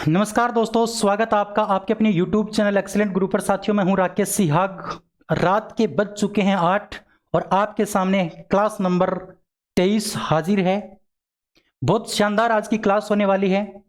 नमस्कार दोस्तों, स्वागत है आपका आपके अपने YouTube चैनल एक्सीलेंट गुरु पर। साथियों, मैं हूं राकेश सिहाग। रात के बज चुके हैं 8 और आपके सामने क्लास नंबर 23 हाजिर है। बहुत शानदार आज की क्लास होने वाली है।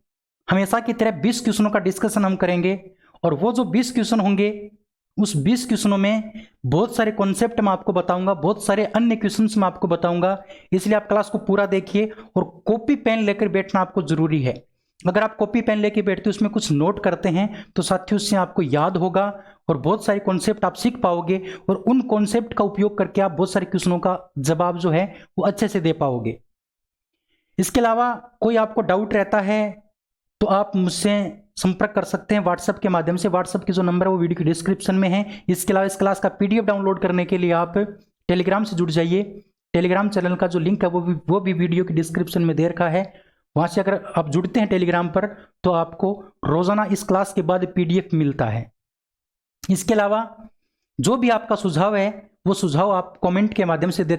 हमेशा की तरह 20 क्वेश्चनों का डिस्कशन हम करेंगे और वो जो 20 क्वेश्चन होंगे उस 20 क्वेश्चनों में बहुत सारे कॉन्सेप्ट मैं आपको बताऊंगा, बहुत सारे अन्य क्वेश्चंस मैं आपको बताऊंगा। इसलिए आप क्लास को पूरा देखिए और कॉपी पेन लेकर बैठना आपको जरूरी है। अगर आप कॉपी पेन लेके बैठते हो, उसमें कुछ नोट करते हैं तो साथियों उससे आपको याद होगा और बहुत सारे कॉन्सेप्ट आप सीख पाओगे और उन कॉन्सेप्ट का उपयोग करके आप बहुत सारे क्वेश्चनों का जवाब जो है वो अच्छे से दे पाओगे। इसके अलावा कोई आपको डाउट रहता है तो आप मुझसे संपर्क कर सकते हैं व्हाट्सएप के माध्यम से। व्हाट्सएप की जो नंबर है वो वीडियो की डिस्क्रिप्शन में है। इसके अलावा इस क्लास का पीडीएफ डाउनलोड करने के लिए आप टेलीग्राम से जुड़ जाइए। टेलीग्राम चैनल का जो लिंक है वो भी वीडियो की डिस्क्रिप्शन में दे रखा है। वहां से अगर आप जुड़ते हैं टेलीग्राम पर तो आपको रोजाना इस क्लास के बाद पीडीएफ मिलता है। इसके अलावा जो भी आपका सुझाव है वो सुझाव आप कमेंट के माध्यम से दे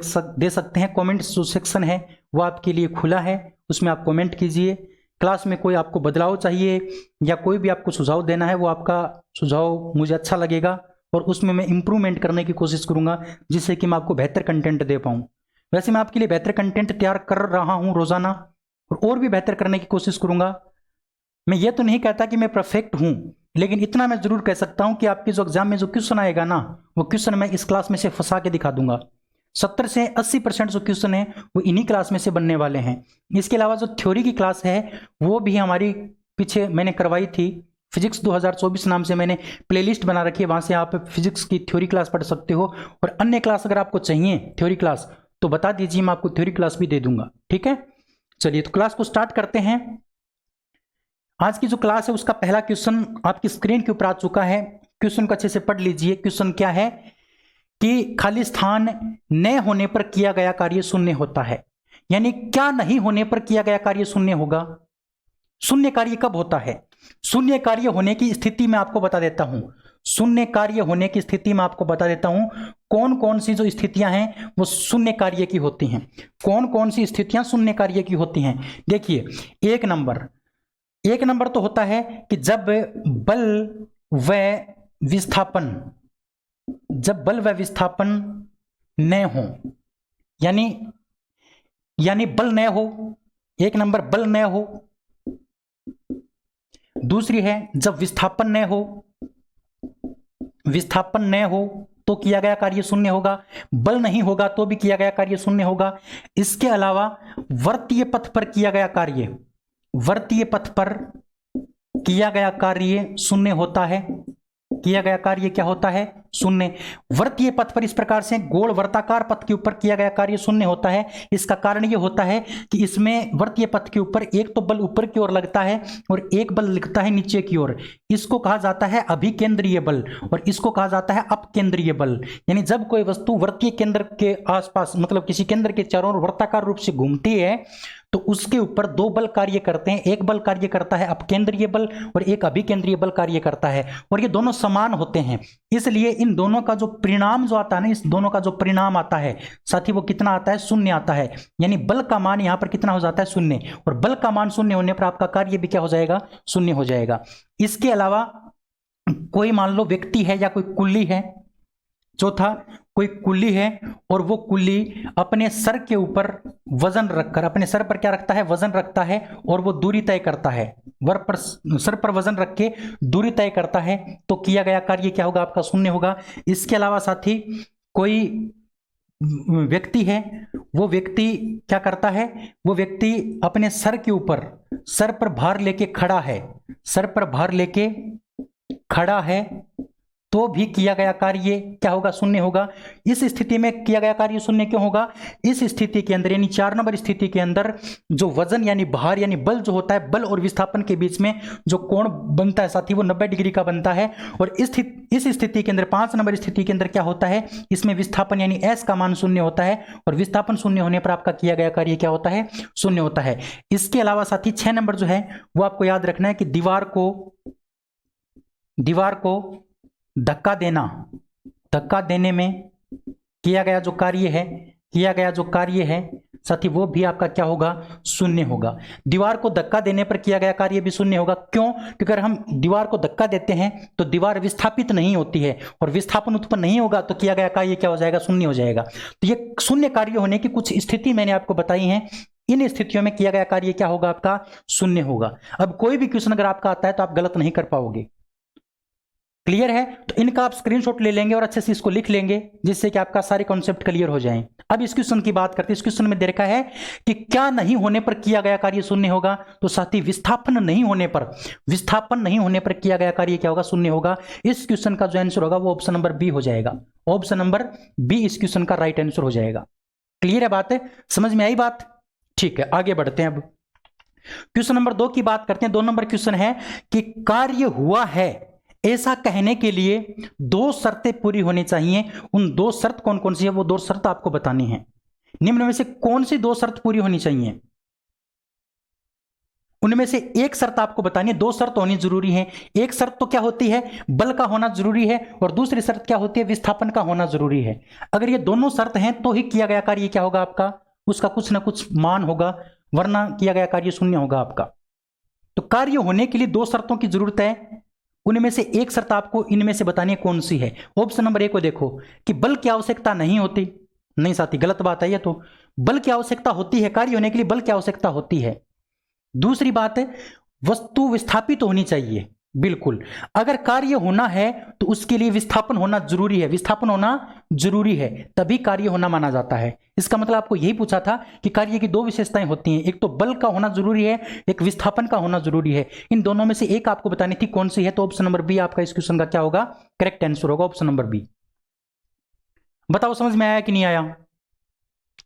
सकते हैं। कमेंट जो सेक्शन है वो आपके लिए खुला है, उसमें आप कमेंट कीजिए। क्लास में कोई आपको बदलाव चाहिए या कोई भी आपको सुझाव देना है, वो आपका सुझाव मुझे अच्छा लगेगा और उसमें मैं इंप्रूवमेंट करने की कोशिश करूंगा जिससे कि मैं आपको बेहतर कंटेंट दे पाऊँ। वैसे मैं आपके लिए बेहतर कंटेंट तैयार कर रहा हूँ रोजाना और भी बेहतर करने की कोशिश करूंगा। मैं ये तो नहीं कहता कि मैं परफेक्ट हूं, लेकिन इतना मैं जरूर कह सकता हूं कि आपके जो एग्जाम में जो क्वेश्चन आएगा ना, वो क्वेश्चन मैं इस क्लास में से फंसा के दिखा दूंगा। 70 से 80% जो क्वेश्चन है वो इन्हीं क्लास में से बनने वाले हैं। इसके अलावा जो थ्योरी की क्लास है वो भी हमारी पीछे मैंने करवाई थी। फिजिक्स 2024 नाम से मैंने प्लेलिस्ट बना रखी है, वहां से आप फिजिक्स की थ्योरी क्लास पढ़ सकते हो। और अन्य क्लास अगर आपको चाहिए थ्योरी क्लास तो बता दीजिए, मैं आपको थ्योरी क्लास भी दे दूंगा। ठीक है, चलिए तो क्लास को स्टार्ट करते हैं। आज की जो क्लास है उसका पहला क्वेश्चन आपकी स्क्रीन के ऊपर आ चुका है। क्वेश्चन को अच्छे से पढ़ लीजिए। क्वेश्चन क्या है कि खाली स्थान न होने पर किया गया कार्य शून्य होता है। यानी क्या नहीं होने पर किया गया कार्य शून्य होगा। शून्य कार्य कब होता है? शून्य कार्य होने की स्थिति में आपको बता देता हूं। शून्य कार्य होने की स्थिति में आपको बता देता हूं कौन कौन सी जो स्थितियां हैं वो शून्य कार्य की होती हैं। कौन कौन सी स्थितियां शून्य कार्य की होती हैं? देखिए, एक नंबर तो होता है कि जब बल व विस्थापन न हो, यानी बल न हो। एक नंबर बल न हो। दूसरी है जब विस्थापन न हो तो किया गया कार्य शून्य होगा। बल नहीं होगा तो भी किया गया कार्य शून्य होगा। इसके अलावा वृत्तीय पथ पर किया गया कार्य शून्य होता है। किया गया कार्य क्या होता है? शून्य। वृत्तीय पथ पर इस प्रकार से गोल वर्ताकार पथ के ऊपर किया गया कार्य शून्य होता है। इसका कारण यह होता है कि इसमें वृत्तीय पथ के ऊपर एक तो बल ऊपर की ओर लगता है और एक बल लगता है नीचे की ओर। इसको कहा जाता है अभिकेंद्रीय बल और इसको कहा जाता है अपकेंद्रीय बल। यानी जब कोई वस्तु वृत्तीय केंद्र के आसपास, मतलब किसी केंद्र के चारों ओर वर्ताकार रूप से घूमती है तो उसके ऊपर दो बल कार्य करते हैं। एक बल कार्य करता है अपकेंद्रीय बल और एक अभिकेंद्रीय बल कार्य करता है और ये दोनों समान होते हैं। इसलिए इन दोनों का जो परिणाम जो आता है ना, इस दोनों का जो परिणाम आता है साथी वो कितना आता है? शून्य आता है। यानी बल का मान यहां पर कितना हो जाता है? शून्य। और बल का मान शून्य होने पर आपका कार्य भी क्या हो जाएगा? शून्य हो जाएगा। इसके अलावा कोई मान लो व्यक्ति है या कोई कुल्ली है। चौथा, कोई कुल्ली है और वो कुल्ली अपने सर के ऊपर वजन रखकर, अपने सर पर क्या रखता है? वजन रखता है और वो दूरी तय करता है। सर पर वजन रख के दूरी तय करता है तो किया गया कार्य क्या होगा? आपका शून्य होगा। इसके अलावा साथी कोई व्यक्ति है, वो व्यक्ति क्या करता है? वो व्यक्ति अपने सर के ऊपर सर पर भार लेके खड़ा है तो भी किया गया कार्य क्या होगा? शून्य होगा। इस स्थिति में किया गया कार्य शून्य क्यों होगा? इस स्थिति के अंदर यानी 4 नंबर स्थिति के अंदर जो वजन यानी भार यानी बल जो होता है, बल और विस्थापन के बीच में जो कोण बनता है साथी वो 90 डिग्री का बनता है। और इस स्थिति के अंदर 5 नंबर स्थिति के अंदर क्या होता है? इसमें विस्थापन यानी एस का मान शून्य होता है और विस्थापन शून्य होने पर आपका किया गया कार्य क्या होता है? शून्य होता है। इसके अलावा साथी 6 नंबर जो है वो आपको याद रखना है कि दीवार को धक्का देने में किया गया जो कार्य है किया गया जो कार्य है साथी वो भी आपका क्या होगा, शून्य होगा। दीवार को धक्का देने पर किया गया कार्य भी शून्य होगा। क्यों? क्योंकि अगर हम दीवार को धक्का देते हैं तो दीवार विस्थापित नहीं होती है, और विस्थापन उत्पन्न नहीं होगा तो किया गया कार्य क्या हो जाएगा, शून्य हो जाएगा। तो ये शून्य कार्य होने की कुछ स्थिति मैंने आपको बताई है। इन स्थितियों में किया गया कार्य क्या होगा, आपका शून्य होगा। अब कोई भी क्वेश्चन अगर आपका आता है तो आप गलत नहीं कर पाओगे। क्लियर है? तो इनका आप स्क्रीनशॉट ले लेंगे और अच्छे से इसको लिख लेंगे, जिससे कि आपका सारे कॉन्सेप्ट क्लियर हो जाएं। अब इस क्वेश्चन की बात करते हैं। इस क्वेश्चन में दे रखा है कि क्या नहीं होने पर किया गया कार्य शून्य होगा। तो साथी विस्थापन नहीं होने पर किया गया कार्य क्या होगा, शून्य होगा। इस क्वेश्चन का जो आंसर होगा वो ऑप्शन नंबर बी हो जाएगा। ऑप्शन नंबर बी इस क्वेश्चन का राइट आंसर हो जाएगा। क्लियर है बात है? समझ में आई बात? ठीक है, आगे बढ़ते हैं। अब क्वेश्चन नंबर 2 की बात करते हैं। 2 नंबर क्वेश्चन है कि कार्य हुआ है ऐसा कहने के लिए 2 शर्तें पूरी होनी चाहिए। उन 2 शर्त कौन कौन सी है, वो 2 शर्त आपको बतानी है। निम्न में से कौन सी 2 शर्त पूरी होनी चाहिए? उनमें से एक शर्त आपको बतानी है। 2 शर्त होनी जरूरी है। एक शर्त तो क्या होती है, बल का होना जरूरी है, और दूसरी शर्त क्या होती है, विस्थापन का होना जरूरी है। अगर ये दोनों शर्त हैं तो ही किया गया कार्य क्या होगा, आपका उसका कुछ ना कुछ मान होगा, वरना किया गया कार्य शून्य होगा आपका। तो कार्य होने के लिए 2 शर्तों की जरूरत है। उनमें से एक शर्त आपको इनमें से बतानी है कौन सी है। ऑप्शन नंबर 1 को देखो कि बल की आवश्यकता नहीं होती। नहीं साथी, गलत बात है ये तो। बल की आवश्यकता होती है, कार्य होने के लिए बल की आवश्यकता होती है। दूसरी बात है, वस्तु विस्थापित होनी चाहिए। बिल्कुल, अगर कार्य होना है तो उसके लिए विस्थापन होना जरूरी है। विस्थापन होना जरूरी है, तभी कार्य होना माना जाता है। इसका मतलब आपको यही पूछा था कि कार्य की 2 विशेषताएं होती हैं, एक तो बल का होना जरूरी है, एक विस्थापन का होना जरूरी है। इन दोनों में से एक आपको बतानी थी कौन सी है, तो ऑप्शन नंबर बी आपका इस क्वेश्चन का क्या होगा, करेक्ट आंसर होगा ऑप्शन नंबर बी। बताओ समझ में आया कि नहीं आया?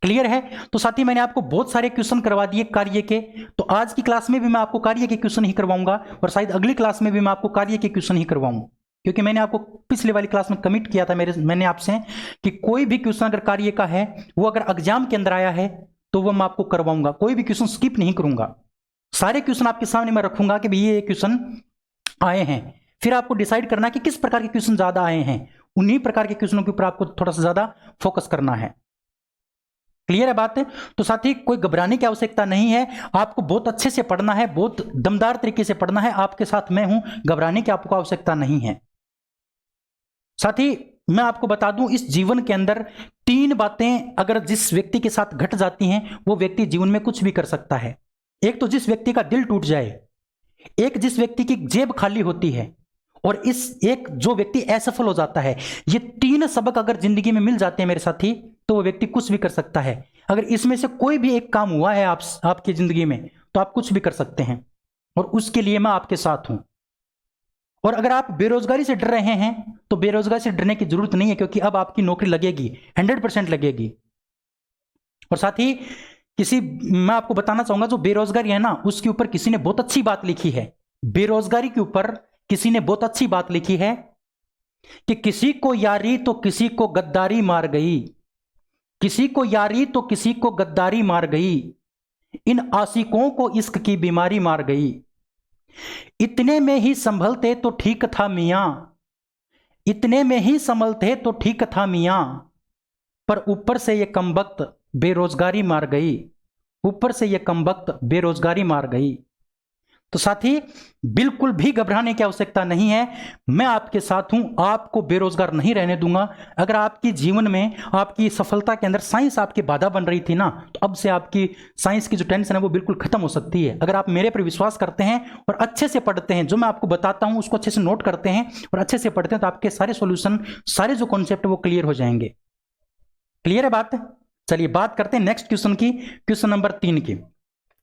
क्लियर है? तो साथी मैंने आपको बहुत सारे क्वेश्चन करवा दिए कार्य के। तो आज की क्लास में भी मैं आपको कार्य के क्वेश्चन ही करवाऊंगा, और शायद अगली क्लास में भी मैं आपको कार्य के क्वेश्चन ही करवाऊं, क्योंकि मैंने आपको पिछले वाली क्लास में कमिट किया था मैंने आपसे कि कोई भी क्वेश्चन अगर कार्य का है, वो अगर एग्जाम के अंदर आया है तो वो मैं आपको करवाऊंगा। कोई भी क्वेश्चन स्किप नहीं करूंगा, सारे क्वेश्चन आपके सामने मैं रखूंगा कि ये क्वेश्चन आए हैं। फिर आपको डिसाइड करना कि किस प्रकार के क्वेश्चन ज्यादा आए हैं, उन्हीं प्रकार के क्वेश्चनों के ऊपर आपको थोड़ा सा ज्यादा फोकस करना है। क्लियर है बात है? तो साथी कोई घबराने की आवश्यकता नहीं है, आपको बहुत अच्छे से पढ़ना है, बहुत दमदार तरीके से पढ़ना है। आपके साथ मैं हूं, घबराने की आपको आवश्यकता नहीं है। साथी मैं आपको बता दूं, इस जीवन के अंदर 3 बातें अगर जिस व्यक्ति के साथ घट जाती हैं, वो व्यक्ति जीवन में कुछ भी कर सकता है। एक तो जिस व्यक्ति का दिल टूट जाए, एक जिस व्यक्ति की जेब खाली होती है, और एक जो व्यक्ति असफल हो जाता है। ये 3 सबक अगर जिंदगी में मिल जाते हैं मेरे साथी, तो वो व्यक्ति कुछ भी कर सकता है। अगर इसमें से कोई भी एक काम हुआ है आपकी जिंदगी में, तो आप कुछ भी कर सकते हैं, और उसके लिए मैं आपके साथ हूं। और अगर आप बेरोजगारी से डर रहे हैं, तो बेरोजगारी से डरने की जरूरत नहीं है, क्योंकि अब आपकी नौकरी लगेगी, 100% लगेगी। और साथ ही मैं आपको बताना चाहूंगा, जो बेरोजगारी है ना, उसके ऊपर किसी ने बहुत अच्छी बात लिखी है। बेरोजगारी के ऊपर किसी ने बहुत अच्छी बात लिखी है कि किसी को यारी तो किसी को गद्दारी मार गई, किसी को यारी तो किसी को गद्दारी मार गई, इन आशिकों को इश्क की बीमारी मार गई। इतने में ही संभलते तो ठीक था मियां, इतने में ही संभलते तो ठीक था मियां, पर ऊपर से ये कमबख्त बेरोजगारी मार गई, ऊपर से ये कमबख्त बेरोजगारी मार गई। तो साथी बिल्कुल भी घबराने की आवश्यकता नहीं है, मैं आपके साथ हूं, आपको बेरोजगार नहीं रहने दूंगा। अगर आपकी जीवन में आपकी सफलता के अंदर साइंस आपकी बाधा बन रही थी ना, तो अब से आपकी साइंस की जो टेंशन है वो बिल्कुल खत्म हो सकती है। अगर आप मेरे पर विश्वास करते हैं और अच्छे से पढ़ते हैं, जो मैं आपको बताता हूं उसको अच्छे से नोट करते हैं और अच्छे से पढ़ते हैं, तो आपके सारे सोल्यूशन, सारे जो कॉन्सेप्ट वो क्लियर हो जाएंगे। क्लियर है बात? चलिए बात करते हैं नेक्स्ट क्वेश्चन की, क्वेश्चन नंबर 3 की।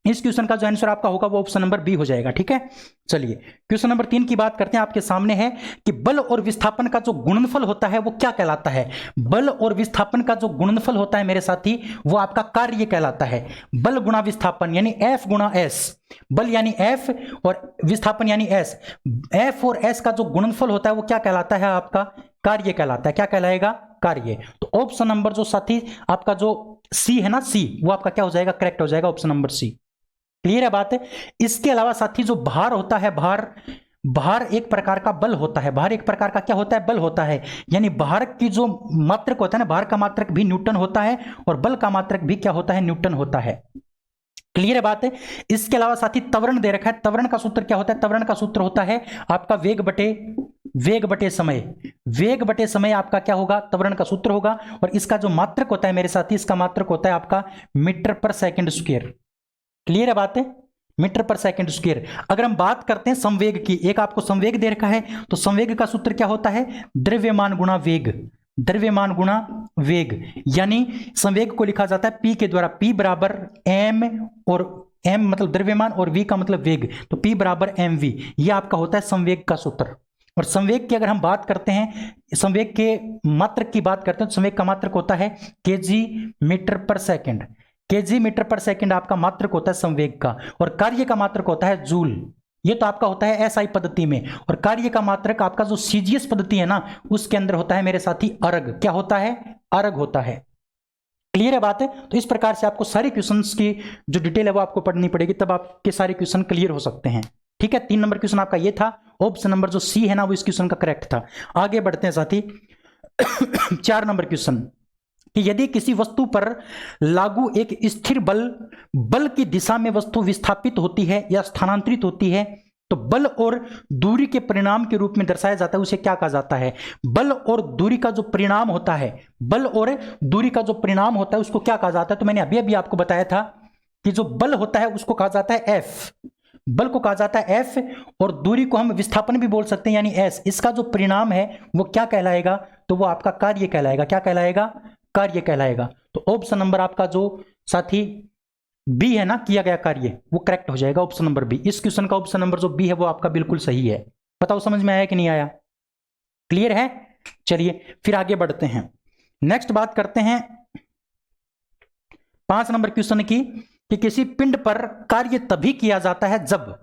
इस क्वेश्चन का जो आंसर आपका होगा वो ऑप्शन नंबर बी हो जाएगा। ठीक है, चलिए क्वेश्चन नंबर 3 की बात करते हैं। आपके सामने है कि बल और विस्थापन का जो गुणनफल होता है वो क्या कहलाता है। बल और विस्थापन का जो गुणनफल होता है मेरे साथी, वो आपका कार्य कहलाता है। बल गुणा विस्थापन यानी F गुणा S, बल यानी F और विस्थापन यानी S। F और S का जो गुणनफल होता है वो क्या कहलाता है, आपका कार्य कहलाता है। क्या कहलाएगा? कार्य। तो ऑप्शन नंबर जो साथी आपका जो सी है ना, सी, वो आपका क्या हो जाएगा, करेक्ट हो जाएगा, ऑप्शन नंबर सी। क्लियर है बात है? इसके अलावा साथी जो भार होता है, भार, भार एक प्रकार का बल होता है। भार एक प्रकार का क्या होता है? बल होता है। यानी भार की जो मात्रक होता है ना, भार का मात्रक भी न्यूटन होता है और बल का मात्रक भी क्या होता है? न्यूटन होता है। क्लियर है बात है? इसके अलावा साथी त्वरण दे रखा है। त्वरण का सूत्र क्या होता है? त्वरण का सूत्र होता है आपका वेग बटे समय। वेग बटे समय आपका क्या होगा? त्वरण का सूत्र होगा। और इसका जो मात्रक होता है मेरे साथी, इसका मात्रक होता है आपका मीटर पर सेकंड स्क्वायर। क्लियर है बात है? मीटर पर सेकंड स्क्वायर। अगर हम बात करते हैं संवेग की, एक आपको संवेग दे रखा है, तो संवेग का सूत्र क्या होता है? द्रव्यमान गुणा वेग। द्रव्यमान गुणा वेग, यानी संवेग को लिखा जाता है P के द्वारा। P बराबर m, और m मतलब द्रव्यमान और v का मतलब वेग, तो P बराबर mv। यह आपका होता है संवेग का सूत्र। और संवेग की अगर हम बात करते हैं, संवेग के मात्रक की बात करते हैं, तो संवेग का मात्रक होता है kg मीटर पर सेकंड। kg मीटर पर सेकंड आपका मात्रक होता है संवेग का। और कार्य का मात्रक होता है जूल। ये तो आपका होता है एसआई पद्धति में। और कार्य का मात्रक आपका जो सीजीएस पद्धति है ना, उसके अंदर होता है मेरे साथी अर्ग। क्या होता है? अर्ग होता है। क्लियर है बात है? तो इस प्रकार से आपको सारे क्वेश्चंस की जो डिटेल है वो आपको पढ़नी पड़ेगी, तब आपके सारे क्वेश्चन क्लियर हो सकते हैं। ठीक है, 3 नंबर क्वेश्चन आपका ये था। ऑप्शन नंबर जो सी है ना, वो इस क्वेश्चन का करेक्ट था। आगे बढ़ते हैं साथी। 4 नंबर क्वेश्चन कि यदि किसी वस्तु पर लागू एक स्थिर बल की दिशा में वस्तु विस्थापित होती है या स्थानांतरित होती है, तो बल और दूरी के परिणाम के रूप में दर्शाया जाता है, उसे क्या कहा जाता है? बल और दूरी का जो परिणाम होता है, बल और दूरी का जो परिणाम होता है उसको क्या कहा जाता है? तो मैंने अभी अभी आपको बताया था कि जो बल होता है उसको कहा जाता है एफ। बल को कहा जाता है एफ, और दूरी को हम विस्थापन भी बोल सकते हैं, यानी एस। इसका जो परिणाम है वो क्या कहलाएगा? तो वो आपका कार्य कहलाएगा। क्या कहलाएगा? कार्य कहलाएगा। तो ऑप्शन नंबर आपका जो साथी बी है ना, किया गया कार्य, वो करेक्ट हो जाएगा। Option number B. इस क्वेश्चन का ऑप्शन नंबर जो बी है वो आपका बिल्कुल सही है। बताओ समझ में आया कि नहीं आया? क्लियर है? चलिए फिर आगे बढ़ते हैं। नेक्स्ट बात करते हैं 5 नंबर क्वेश्चन की कि किसी पिंड पर कार्य तभी किया जाता है जब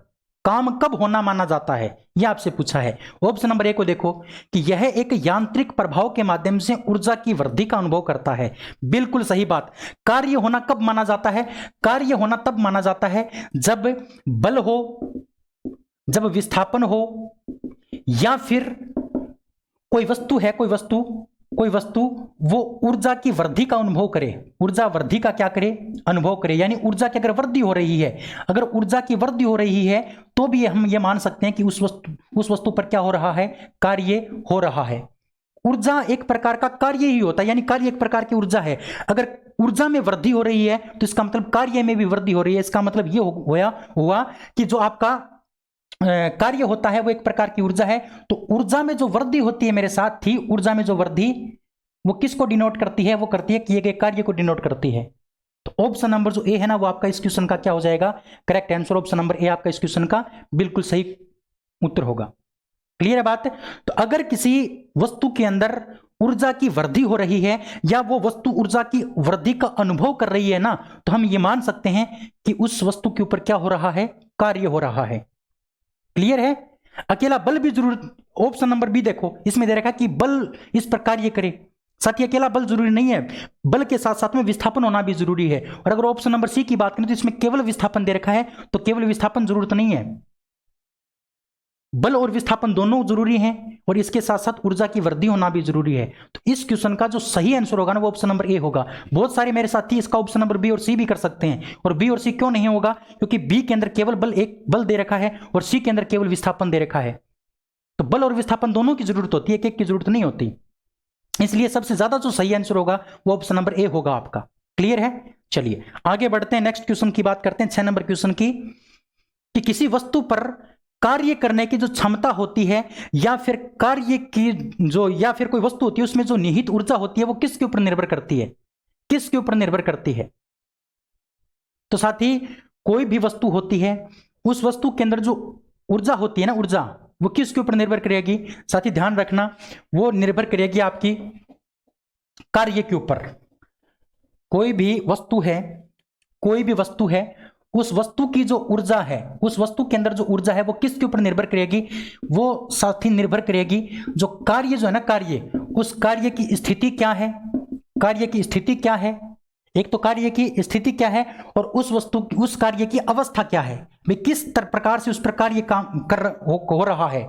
काम कब होना माना जाता है, यह आपसे पूछा है। ऑप्शन नंबर ए को देखो कि यह एक यांत्रिक प्रभाव के माध्यम से ऊर्जा की वृद्धि का अनुभव करता है। बिल्कुल सही बात। कार्य होना कब माना जाता है? कार्य होना तब माना जाता है जब बल हो, जब विस्थापन हो, या फिर कोई वस्तु है, कोई वस्तु वो ऊर्जा की वृद्धि का अनुभव करे। ऊर्जा वृद्धि का क्या करे? अनुभव करे। यानी ऊर्जा की अगर वृद्धि हो रही है, अगर ऊर्जा की वृद्धि हो रही है, तो भी हम ये मान सकते हैं कि उस वस्तु पर क्या हो रहा है? कार्य हो रहा है। ऊर्जा एक प्रकार का कार्य ही होता है, यानी कार्य एक प्रकार की ऊर्जा है। अगर ऊर्जा में वृद्धि हो रही है तो इसका मतलब कार्य में भी वृद्धि हो रही है। इसका मतलब ये हुआ कि जो आपका कार्य होता है वो एक प्रकार की ऊर्जा है। तो ऊर्जा में जो वृद्धि होती है मेरे साथ थी, ऊर्जा में जो वृद्धि, वो किसको डिनोट करती है? वो करती है किए गए कार्य को डिनोट करती है। तो ऑप्शन नंबर जो ए है ना, वो आपका इस क्वेश्चन का क्या हो जाएगा? Correct answer. Option number A आपका इस क्वेश्चन का बिल्कुल सही उत्तर होगा। क्लियर है बात? तो अगर किसी वस्तु के अंदर ऊर्जा की वृद्धि हो रही है, या वो वस्तु ऊर्जा की वृद्धि का अनुभव कर रही है ना, तो हम ये मान सकते हैं कि उस वस्तु के ऊपर क्या हो रहा है? कार्य हो रहा है। क्लियर है? अकेला बल भी जरूर, ऑप्शन नंबर बी देखो, इसमें दे रखा कि बल इस पर कार्य करे। साथ ही अकेला बल जरूरी नहीं है, बल के साथ साथ में विस्थापन होना भी जरूरी है। और अगर ऑप्शन नंबर सी की बात करें तो इसमें केवल विस्थापन दे रखा है, तो केवल विस्थापन जरूरत नहीं है, बल और विस्थापन दोनों जरूरी हैं, और इसके साथ साथ ऊर्जा की वृद्धि होना भी जरूरी है। तो इस क्वेश्चन का जो सही आंसर होगा ना, वो ऑप्शन नंबर ए होगा। बहुत सारे मेरे साथी इसका ऑप्शन नंबर बी और सी भी कर सकते हैं, और बी और सी क्यों नहीं होगा? क्योंकि बी के अंदर केवल एक बल दे रखा है और सी के अंदर केवल विस्थापन दे रखा है। तो बल और विस्थापन दोनों की जरूरत होती है, एक की जरूरत नहीं होती। इसलिए सबसे ज्यादा जो सही आंसर होगा वो ऑप्शन नंबर ए होगा आपका। क्लियर है? चलिए आगे बढ़ते हैं, नेक्स्ट क्वेश्चन की बात करते हैं, 6 नंबर क्वेश्चन की कि किसी वस्तु पर कार्य करने की जो क्षमता होती है, या फिर कार्य की जो, या फिर कोई वस्तु होती है उसमें जो निहित ऊर्जा होती है, वो किसके ऊपर निर्भर करती है? किसके ऊपर निर्भर करती है? तो साथी कोई भी वस्तु होती है, उस वस्तु के अंदर जो ऊर्जा होती है ना, ऊर्जा, वो किसके ऊपर निर्भर करेगी? साथी ध्यान रखना, वो निर्भर करेगी आपकी कार्य के ऊपर। कोई भी वस्तु है, कोई भी वस्तु है, उस वस्तु की जो ऊर्जा है, उस वस्तु के अंदर जो ऊर्जा है, वो किसके ऊपर निर्भर करेगी? वो साथी निर्भर करेगी जो कार्य जो है ना, कार्य, उस कार्य की स्थिति क्या है? कार्य की स्थिति क्या है? एक तो कार्य की स्थिति क्या है और उस कार्य की अवस्था क्या है, भाई किस प्रकार से उस पर कार्य काम हो रहा है।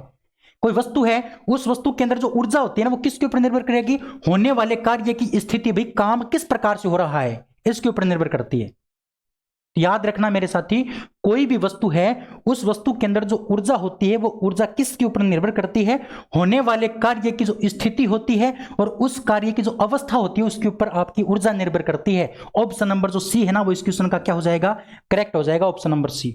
कोई वस्तु है, उस वस्तु के अंदर जो ऊर्जा होती है ना वो किसके ऊपर निर्भर करेगी, होने वाले कार्य की स्थिति, भाई काम किस प्रकार से हो रहा है इसके ऊपर निर्भर करती है। याद रखना मेरे साथी, कोई भी वस्तु है उस वस्तु के अंदर जो ऊर्जा होती है वो ऊर्जा किसके ऊपर निर्भर करती है, होने वाले कार्य की जो स्थिति होती है और उस कार्य की जो अवस्था होती है उसके ऊपर आपकी ऊर्जा निर्भर करती है। ऑप्शन नंबर जो सी है ना वो इस क्वेश्चन का क्या हो जाएगा, करेक्ट हो जाएगा, ऑप्शन नंबर सी।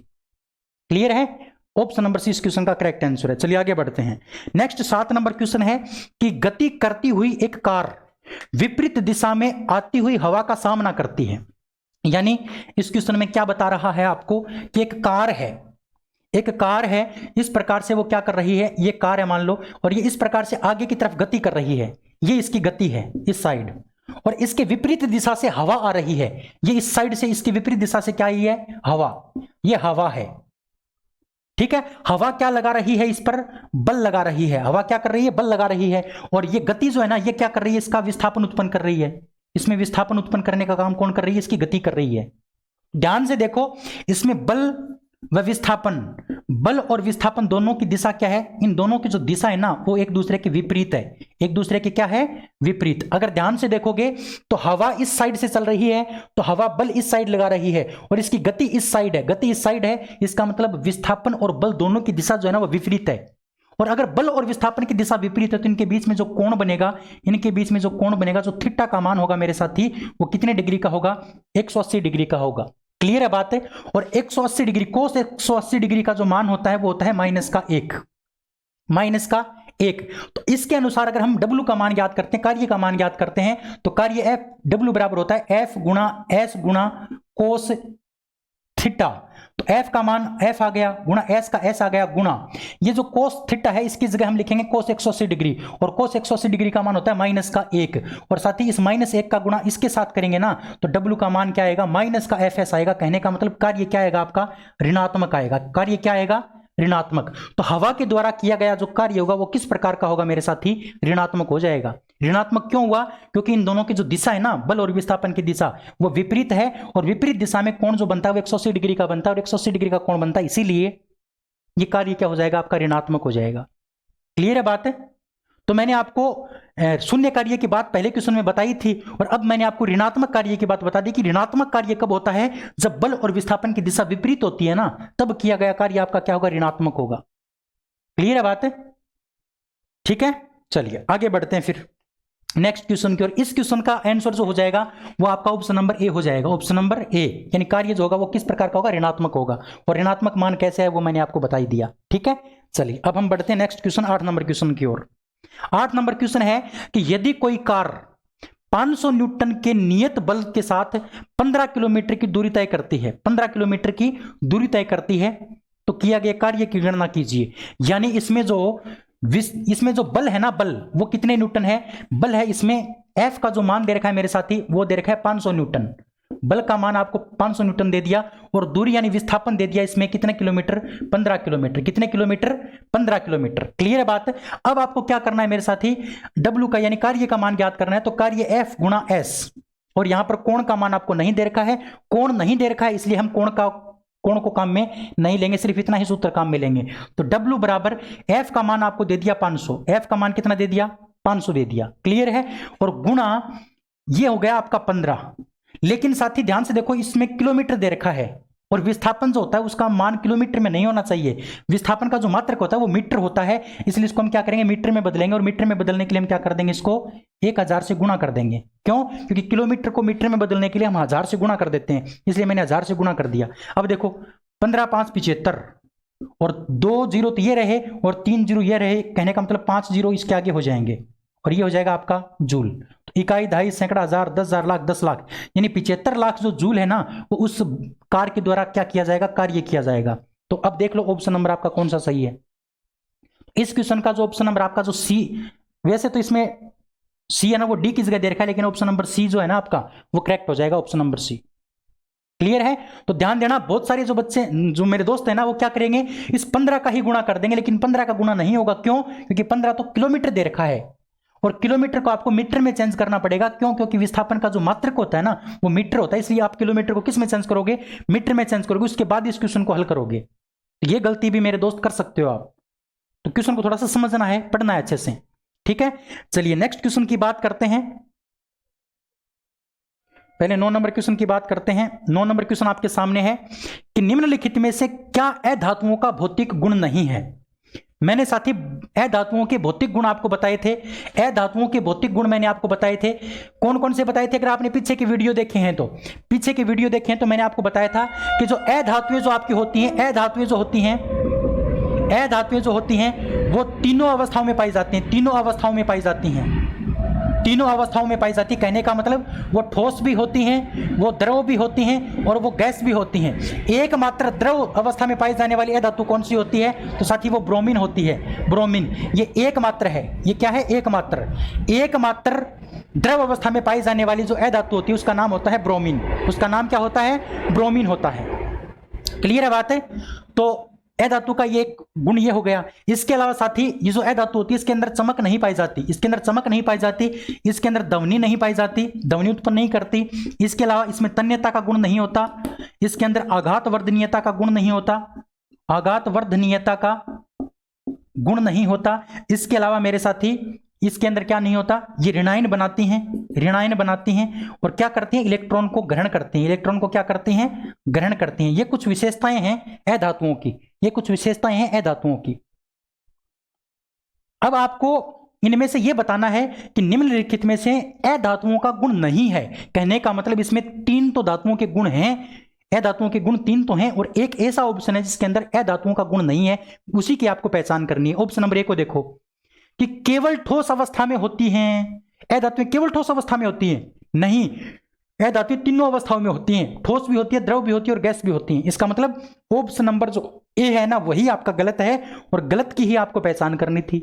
क्लियर है, ऑप्शन नंबर सी इस क्वेश्चन का करेक्ट आंसर है। चलिए आगे बढ़ते हैं। नेक्स्ट 7 नंबर क्वेश्चन है कि गति करती हुई एक कार विपरीत दिशा में आती हुई हवा का सामना करती है। यानी इस क्वेश्चन में क्या बता रहा है आपको कि एक कार है, इस प्रकार से वो क्या कर रही है, ये कार है मान लो, और ये इस प्रकार से आगे की तरफ गति कर रही है, ये इसकी गति है इस साइड, और इसके विपरीत दिशा से हवा आ रही है, ये इस साइड से इसकी विपरीत दिशा से क्या आई है, हवा, ये हवा है। ठीक है, हवा क्या लगा रही है, इस पर बल लगा रही है, हवा क्या कर रही है, बल लगा रही है, और ये गति जो है ना ये क्या कर रही है, इसका विस्थापन उत्पन्न कर रही है। इसमें विस्थापन उत्पन्न करने का काम कौन कर रही है, इसकी गति कर रही है। ध्यान से देखो, इसमें बल व विस्थापन, बल और विस्थापन दोनों की दिशा क्या है, इन दोनों की जो दिशा है ना वो एक दूसरे के विपरीत है, एक दूसरे के क्या है, विपरीत। अगर ध्यान से देखोगे तो हवा इस साइड से चल रही है तो हवा बल इस साइड लगा रही है, और इसकी गति इस साइड है, गति इस साइड है, इसका मतलब विस्थापन और बल दोनों की दिशा जो है ना वो विपरीत है। और अगर बल और विस्थापन की दिशा विपरीत है तो इनके बीच में जो कोण बनेगा, जो थीटा का मान होगा मेरे साथी वो कितने डिग्री का होगा, 180 डिग्री का होगा। क्लियर है बात है। और 180 डिग्री, कोस 180 डिग्री का जो मान होता है वो होता है माइनस का एक। तो इसके अनुसार अगर हम W का मान याद करते हैं, कार्य का मान याद करते हैं, तो कार्य W बराबर होता है F गुणा S गुणा कोस थीटा। तो F का मान F आ गया गुणा S का S आ गया गुणा ये जो कोस थीटा है इसकी जगह हम लिखेंगे कोस 180 डिग्री, और कोस 180 डिग्री का मान होता है -1, और साथ ही इस -1 का गुणा इसके साथ करेंगे ना तो W का मान क्या आएगा, -FS आएगा। कहने का मतलब कार्य क्या आएगा आपका, ऋणात्मक आएगा। कार्य क्या आएगा, ऋणात्मक। तो हवा के द्वारा किया गया जो कार्य होगा वो किस प्रकार का होगा मेरे साथी, ऋणात्मक हो जाएगा। ऋणात्मक क्यों हुआ, क्योंकि इन दोनों की जो दिशा है ना, बल और विस्थापन की दिशा वो विपरीत है, और विपरीत दिशा में कोण जो बनता है वो 180 डिग्री का बनता है, और 180 डिग्री का कोण बनता है, इसीलिए ये कार्य क्या हो जाएगा आपका, ऋणात्मक हो जाएगा। क्लियर है बात है। तो मैंने आपको शून्य कार्य की बात पहले क्वेश्चन में बताई थी, और अब मैंने आपको ऋणात्मक कार्य की बात बता दी कि ऋणात्मक कार्य कब होता है, जब बल और विस्थापन की दिशा विपरीत होती है ना, तब किया गया कार्य आपका क्या होगा, ऋणात्मक होगा। क्लियर है बात है, ठीक है। चलिए आगे बढ़ते हैं फिर नेक्स्ट क्वेश्चन की ओर। इस क्वेश्चन का आंसर जो हो जाएगा वो आपका ऑप्शन नंबर ए हो जाएगा, ऑप्शन नंबर ए, यानी कार्य जो होगा वो किस प्रकार का होगा, ऋणात्मक होगा। और ऋणात्मक मान कैसे है वो मैंने आपको बता ही दिया, ठीक है। चलिए अब हम बढ़ते हैं नेक्स्ट क्वेश्चन 8 नंबर क्वेश्चन की ओर। 8 नंबर क्वेश्चन है कि यदि कोई कार 500 न्यूटन के नियत बल के साथ 15 किलोमीटर की दूरी तय करती है, 15 किलोमीटर की दूरी तय करती है, तो किया गया कार्य की गणना कीजिए। यानी इसमें जो बल है ना, बल वो कितने न्यूटन है, बल है इसमें F का जो मान दे रखा है मेरे साथी वो दे रखा है 500 न्यूटन, बल का मान आपको 500 न्यूटन दे दिया, और दूरी यानी विस्थापन दे दिया इसमें कितने किलोमीटर, 15 किलोमीटर। कितने किलोमीटर, 15 किलोमीटर। क्लियर है बात। अब आपको क्या करना है मेरे साथी, W का यानी कार्य का मान ज्ञात करना है। तो कार्य F गुणा S, और यहां पर कोण का मान आपको नहीं दे रखा है, कोण नहीं दे रखा है इसलिए हम कोण को काम में नहीं लेंगे, सिर्फ इतना ही सूत्र काम में लेंगे। तो W बराबर F का मान आपको दे दिया 500, F का मान कितना दे दिया, 500 दे दिया। क्लियर है। और गुणा ये हो गया आपका 15, लेकिन साथ ही ध्यान से देखो इसमें किलोमीटर दे रखा है, और विस्थापन जो होता है उसका मान किलोमीटर में नहीं होना चाहिए, विस्थापन का जो मात्रक होता है वो मीटर होता है, इसलिए इसको हम क्या करेंगे, मीटर में बदलेंगे। और मीटर में बदलने के लिए हम क्या कर देंगे, इसको 1000 से गुणा कर देंगे। क्यों, क्योंकि किलोमीटर को मीटर में बदलने के लिए हम 1000 से गुणा कर देते हैं, इसलिए मैंने 1000 से गुणा कर दिया। अब देखो 15 5 75, और 2 0 तो ये रहे और 3 0 ये रहे, कहने का मतलब 5 0 इसके आगे हो जाएंगे, और ये हो जाएगा आपका जूल। तो इकाई, दहाई, सैकड़ा, हजार, 10,000, लाख, 10 लाख, यानी 75 लाख जो जूल है ना वो उस कार के द्वारा क्या किया जाएगा, कार्य किया जाएगा। तो अब देख लो ऑप्शन नंबर आपका कौन सा सही है। इस क्वेश्चन का जो ऑप्शन नंबर आपका जो सी, वैसे तो इसमें सी है ना वो डी की जगह दे रखा है, लेकिन ऑप्शन नंबर सी जो है ना आपका वो करेक्ट हो जाएगा, ऑप्शन नंबर सी। क्लियर है। तो ध्यान देना, बहुत सारे जो बच्चे जो मेरे दोस्त हैं ना वो क्या करेंगे, इस 15 का ही गुणा कर देंगे, लेकिन 15 का गुणा नहीं होगा। क्यों, क्योंकि 15 तो किलोमीटर दे रखा है, और किलोमीटर को आपको मीटर में चेंज करना पड़ेगा। क्यों? क्योंकि विस्थापन का जो मात्रक होता है ना वो मीटर होता है, इसलिए आप किलोमीटर को किस में चेंज करोगे? मीटर में चेंज करोगे, उसके बाद इस क्वेश्चन को हल करोगे। ये गलती भी मेरे दोस्त कर सकते हो आप, तो क्वेश्चन को थोड़ा सा समझना है, पढ़ना है अच्छे से, ठीक है। चलिए नेक्स्ट क्वेश्चन की बात करते हैं। पहले 9 नंबर क्वेश्चन की बात करते हैं। 9 नंबर क्वेश्चन आपके सामने है कि निम्नलिखित में से क्या अधातुओं का भौतिक गुण नहीं है? मैंने साथी अधातुओं के भौतिक गुण आपको बताए थे। अधातुओं के भौतिक गुण मैंने आपको बताए थे। कौन कौन से बताए थे? अगर आपने पीछे की वीडियो देखे हैं तो मैंने आपको बताया था कि जो अधातुएं जो आपकी होती हैं, अधातुएं जो होती हैं वो तीनों अवस्थाओं में पाई जाती हैं। तीनों अवस्थाओं में पाई जाती। कहने का मतलब वो ठोस भी होती हैं, वो द्रव भी होती हैं और वो गैस भी होती हैं। एकमात्र द्रव अवस्था में पाई जाने वाली अधातु कौन सी होती है? तो साथी वो ब्रोमीन होती है। ब्रोमीन ये एकमात्र है। ये क्या है? एकमात्र द्रव अवस्था में पाई जाने वाली जो अधातु होती है उसका नाम होता है ब्रोमीन। उसका नाम क्या होता है? ब्रोमीन होता है। क्लियर है बात है? तो अधातु का ये एक गुण ये हो गया। इसके अलावा साथी ये जो अधातु होती है इसके अंदर चमक नहीं पाई जाती, इसके अंदर ध्वनि नहीं पाई जाती, ध्वनि उत्पन्न नहीं करती। इसके अलावा इसमें तन्यता का गुण नहीं होता, इसके अंदर आघातवर्धनीयता का गुण नहीं होता, इसके अलावा मेरे साथी इसके अंदर क्या नहीं होता? ये ऋणायन बनाती हैं और क्या करती हैं? इलेक्ट्रॉन को ग्रहण करती हैं। इलेक्ट्रॉन को क्या करती हैं? ग्रहण करती हैं। ये कुछ विशेषताएं हैं अधातुओं की। अब आपको इनमें से यह बताना है कि निम्नलिखित में से अधातुओं का गुण नहीं है। कहने का मतलब इसमें 3 तो धातुओं के गुण हैं, अधातुओं के गुण 3 तो हैं और एक ऐसा ऑप्शन है जिसके अंदर अधातुओं का गुण नहीं है, उसी की आपको पहचान करनी है। ऑप्शन नंबर 1 को देखो कि केवल ठोस अवस्था में होती हैं। अधातुएं केवल ठोस अवस्था में होती हैं? नहीं, अधातुएं तीनों अवस्थाओं में होती हैं। ठोस भी होती है, द्रव भी होती है और गैस भी होती है। इसका मतलब ऑप्शन नंबर जो ए है ना वही आपका गलत है और गलत की ही आपको पहचान करनी थी।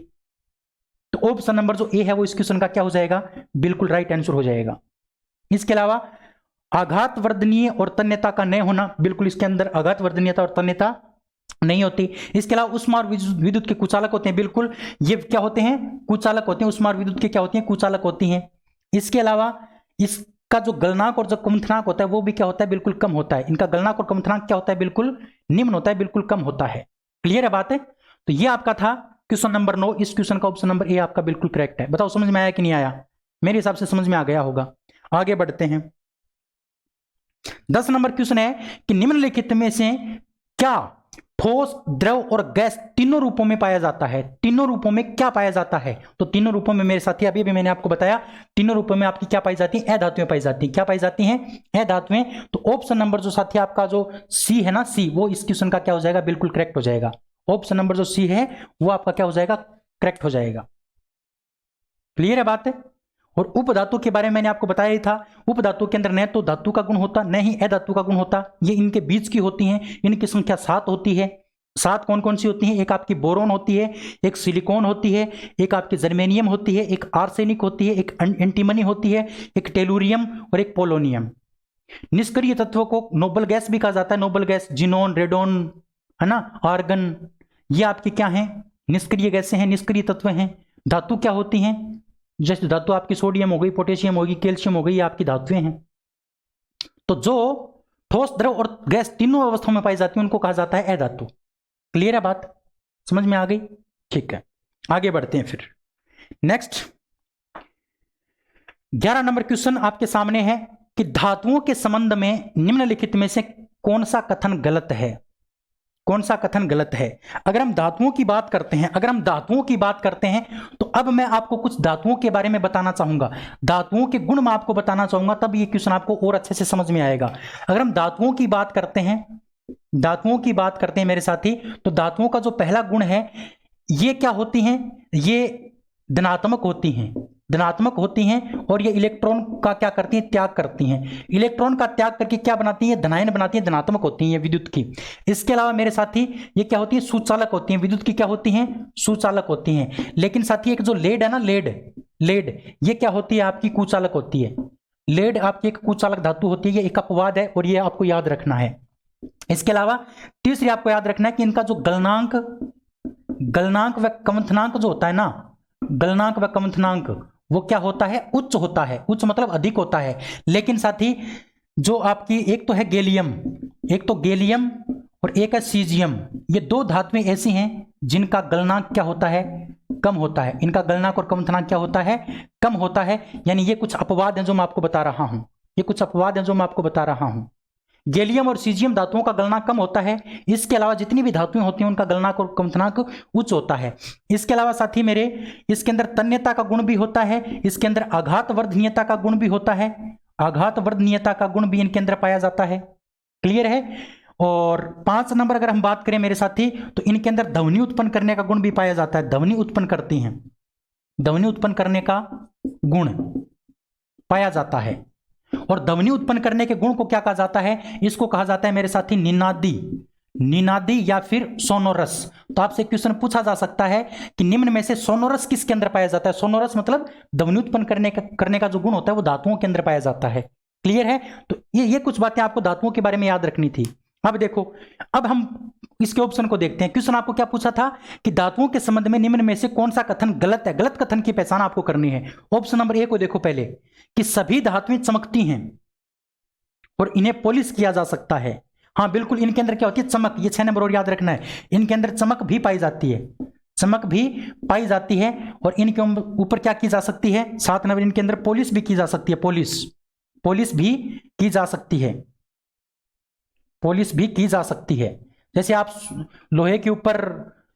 तो ऑप्शन नंबर जो ए है वो इस क्वेश्चन का क्या हो जाएगा? बिल्कुल राइट आंसर हो जाएगा। इसके अलावा आघातवर्धनीय और तन्यता का न होना, बिल्कुल इसके अंदर आघातवर्धनीयता और तन्यता नहीं होती। इसके अलावा ऊष्मा और विद्युत के कुचालक होते हैं, बिल्कुल ये क्या होते हैं? कुचालक होते हैं। ऊष्मा और विद्युत के क्या होती हैं? कुचालक होती हैं। इसके अलावा इसका जो गलनांक और जो क्वथनांक होता है वो भी क्या होता है? बिल्कुल कम होता है। इनका गलनांक और क्वथनांक क्या होता है? बिल्कुल निम्न होता है, बिल्कुल कम होता है। क्लियर है बात है? तो ये आपका था क्वेश्चन नंबर 9। इस क्वेश्चन का ऑप्शन नंबर ए आपका बिल्कुल करेक्ट है। बताओ समझ में आया कि नहीं आया? मेरे हिसाब से समझ में आ गया होगा। आगे बढ़ते हैं। 10 नंबर क्वेश्चन है कि निम्नलिखित में से क्या ठोस, द्रव और गैस तीनों रूपों में पाया जाता है? तीनों रूपों में क्या पाया जाता है? तो तीनों रूपों में मेरे साथी अभी भी मैंने आपको बताया, तीनों रूपों में आपकी क्या पाई जाती है? अधातुएं पाई जाती हैं। क्या पाई जाती हैं? अधातुएं। तो ऑप्शन नंबर जो साथी आपका जो सी है ना, सी, वो इस क्वेश्चन का क्या हो जाएगा? बिल्कुल करेक्ट हो जाएगा। ऑप्शन नंबर जो सी है वो आपका क्या हो जाएगा? करेक्ट हो जाएगा। क्लियर है बात है? और उपधातु के बारे में मैंने आपको बताया ही था। उपधातु के अंदर न तो धातु का गुण होता, न ही अधातु का गुण होता। ये इनके बीच की होती हैं। इनकी संख्या 7 होती है। 7 कौन कौन सी होती हैं? एक आपकी बोरोन होती है, एक सिलिकॉन होती है, एक आपकी जर्मेनियम होती है, एक आर्सेनिक होती है, एक एंटीमनी होती है, एक टेलुरियम और एक पोलोनियम। निष्क्रिय तत्वों को नोबल गैस भी कहा जाता है। नोबल गैस जिनोन, रेडोन, है ना, आर्गन, ये आपकी क्या है? निष्क्रिय गैसें हैं, निष्क्रिय तत्व हैं। धातु क्या होती हैं? जैसे धातु आपकी सोडियम हो गई, पोटेशियम होगी, कैल्शियम हो गई, ये आपकी धातुएं हैं। तो जो ठोस, द्रव और गैस तीनों अवस्थाओं में पाई जाती है उनको कहा जाता है अधातु। क्लियर है बात? समझ में आ गई? ठीक है, आगे बढ़ते हैं फिर। नेक्स्ट 11 नंबर क्वेश्चन आपके सामने है कि धातुओं के संबंध में निम्नलिखित में से कौन सा कथन गलत है? कौन सा कथन गलत है? अगर हम धातुओं की बात करते हैं तो अब मैं आपको कुछ धातुओं के बारे में बताना चाहूंगा। धातुओं के गुण मैं आपको बताना चाहूंगा, तब ये क्वेश्चन आपको और अच्छे से समझ में आएगा। अगर हम धातुओं की बात करते हैं मेरे साथी, तो धातुओं का जो पहला गुण है, ये क्या होती हैं? ये धनात्मक होती हैं और ये इलेक्ट्रॉन का क्या करती हैं? त्याग करती हैं। इलेक्ट्रॉन का त्याग करके क्या बनाती हैं? धनायन बनाती हैं, धनात्मक होती हैं विद्युत की। इसके अलावा मेरे साथी ये क्या होती है? सुचालक होती हैं। विद्युत की क्या होती हैं? सुचालक होती हैं। लेकिन साथी एक जो लेड है ना, लेड ये क्या होती है? आपकी कुचालक होती है। लेड आपकी एक कुचालक धातु होती है। ये एक अपवाद है और ये आपको याद रखना है। इसके अलावा तीसरी आपको याद रखना है कि इनका जो गलनांक व क्वथनांक जो होता है ना, गलनांक व क्वथनांक, वो क्या होता है, उच्च होता है। उच्च मतलब अधिक होता है। लेकिन साथ ही जो आपकी एक तो है गैलियम, एक तो गैलियम और एक है सीजियम, ये दो धातुएं ऐसी हैं जिनका गलनांक क्या होता है, कम होता है। इनका गलनांक और कमथनांक क्या होता है, कम होता है। यानी ये कुछ अपवाद हैं जो मैं आपको बता रहा हूं, ये कुछ अपवाद हैं जो मैं आपको बता रहा हूं। गैलियम और सीजियम धातुओं का गलनांक कम होता है। इसके अलावा जितनी भी धातुएं होती हैं उनका गलनांक और कमथनांक उच्च होता है। इसके अलावा साथी मेरे, इसके अंदर तन्यता का गुण भी होता है, इसके अंदर आघातवर्धनीयता का गुण भी होता है, आघातवर्धनीयता का गुण भी इनके अंदर पाया जाता है। क्लियर है। और 5 नंबर अगर हम बात करें मेरे साथी, तो इनके अंदर ध्वनि उत्पन्न करने का गुण भी पाया जाता है। ध्वनि उत्पन्न करती हैं, ध्वनि उत्पन्न करने का गुण पाया जाता है। और ध्वनि उत्पन्न करने के गुण को क्या कहा जाता है, इसको कहा जाता है मेरे साथी निनादी, निनादी या फिर सोनोरस। तो आपसे क्वेश्चन पूछा जा सकता है कि निम्न में से सोनोरस किसके अंदर पाया जाता है। सोनोरस मतलब ध्वनि उत्पन्न करने का जो गुण होता है वो धातुओं के अंदर पाया जाता है। क्लियर है। तो ये कुछ बातें आपको धातुओं के बारे में याद रखनी थी। अब देखो, अब हम इसके ऑप्शन को देखते हैं। क्वेश्चन आपको क्या पूछा था कि धातुओं के संबंध में निम्न में से कौन सा कथन गलत है। गलत कथन की पहचान आपको करनी है। ऑप्शन नंबर ए को देखो पहले, कि सभी धातुएं चमकती हैं और इन्हें पॉलिश किया जा सकता है। हाँ बिल्कुल, इनके अंदर क्या होती है, चमक। ये 6 नंबर और याद रखना है, इनके अंदर चमक भी पाई जाती है, चमक भी पाई जाती है। और इनके ऊपर क्या की जा सकती है, 7 नंबर, इनके अंदर पॉलिश भी की जा सकती है। पॉलिश भी की जा सकती है, पॉलिश भी की जा सकती है। जैसे आप लोहे के ऊपर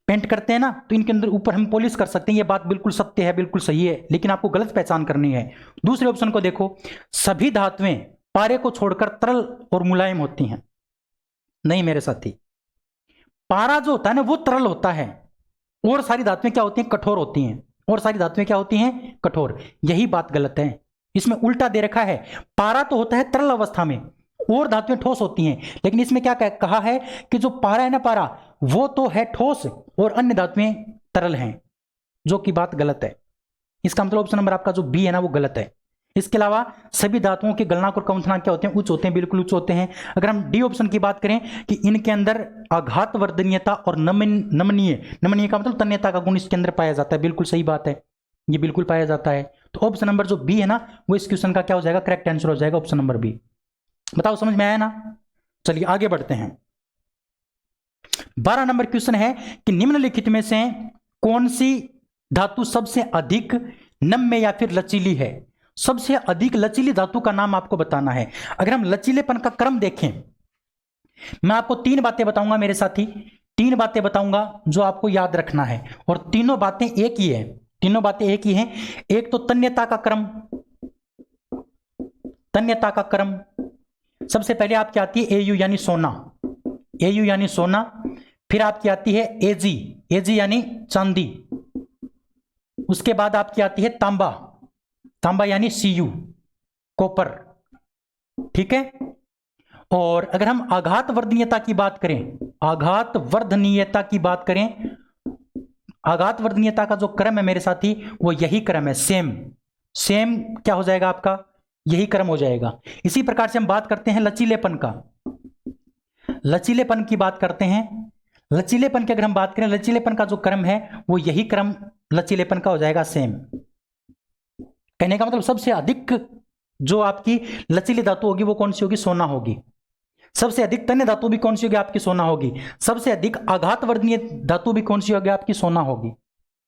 पेंट करते हैं ना, तो इनके अंदर ऊपर हम पॉलिश कर सकते हैं। ये बात बिल्कुल सत्य है, बिल्कुल सही है, लेकिन आपको गलत पहचान करनी है। दूसरे ऑप्शन को देखो, सभी धातुएं पारे को छोड़कर तरल और मुलायम होती हैं। नहीं मेरे साथी, पारा जो होता है ना वो तरल होता है, और सारी धातुएं क्या होती हैं, कठोर होती हैं। और सारी धातुएं क्या होती हैं, कठोर। यही बात गलत है, इसमें उल्टा दे रखा है। पारा तो होता है तरल अवस्था में और धातुएं ठोस होती हैं, लेकिन इसमें क्या कहा है कि जो पारा है ना, पारा वो तो है ठोस और अन्य धातुएं तरल हैं, जो कि बात गलत है। इसका मतलब ऑप्शन नंबर आपका जो बी है ना वो गलत है। इसके अलावा सभी धातुओं के गलनांक और कमथनांक क्या होते हैं, उच्च होते हैं, बिल्कुल उच्च होते हैं। अगर हम डी ऑप्शन की बात करें कि इनके अंदर आघातवर्धनीयता और नमनीय का मतलब तन्यता का गुण इसके अंदर पाया जाता है, बिल्कुल सही बात है, ये बिल्कुल पाया जाता है। तो ऑप्शन नंबर जो बी है ना वो इस क्वेश्चन का क्या हो जाएगा, करेक्ट आंसर हो जाएगा, ऑप्शन नंबर बी। बताओ समझ में आया ना। चलिए आगे बढ़ते हैं। 12 नंबर क्वेश्चन है कि निम्नलिखित में से कौन सी धातु सबसे अधिक नम्य या फिर लचीली है। सबसे अधिक लचीली धातु का नाम आपको बताना है। अगर हम लचीलेपन का क्रम देखें, मैं आपको 3 बातें बताऊंगा मेरे साथी, 3 बातें बताऊंगा जो आपको याद रखना है, और तीनों बातें एक ही है, तीनों बातें एक ही हैं। एक तो तन्यता का क्रम, तन्यता का क्रम सबसे पहले आपकी आती है एयू यानी सोना, एयू यानी सोना। फिर आपकी आती है एजी, एजी यानी चांदी। उसके बाद आपकी आती है तांबा, तांबा यानी सीयू, कॉपर। ठीक है। और अगर हम आघातवर्धनीयता की बात करें, आघातवर्धनीयता की बात करें, आघातवर्धनीयता का जो क्रम है मेरे साथी वो यही क्रम है, सेम क्या हो जाएगा आपका, यही क्रम हो जाएगा। इसी प्रकार से हम बात करते हैं लचीलेपन का, लचीलेपन की बात करते हैं। लचीलेपन की अगर हम बात करें, लचीलेपन का जो क्रम है वो यही क्रम लचीलेपन का हो जाएगा, सेम। कहने का मतलब सबसे अधिक जो आपकी लचीली धातु होगी वो कौन सी होगी, सोना होगी। सबसे अधिक तन्य धातु भी कौन सी होगी, आपकी सोना होगी। सबसे अधिक आघातवर्धनीय धातु भी कौन सी होगी, आपकी सोना होगी।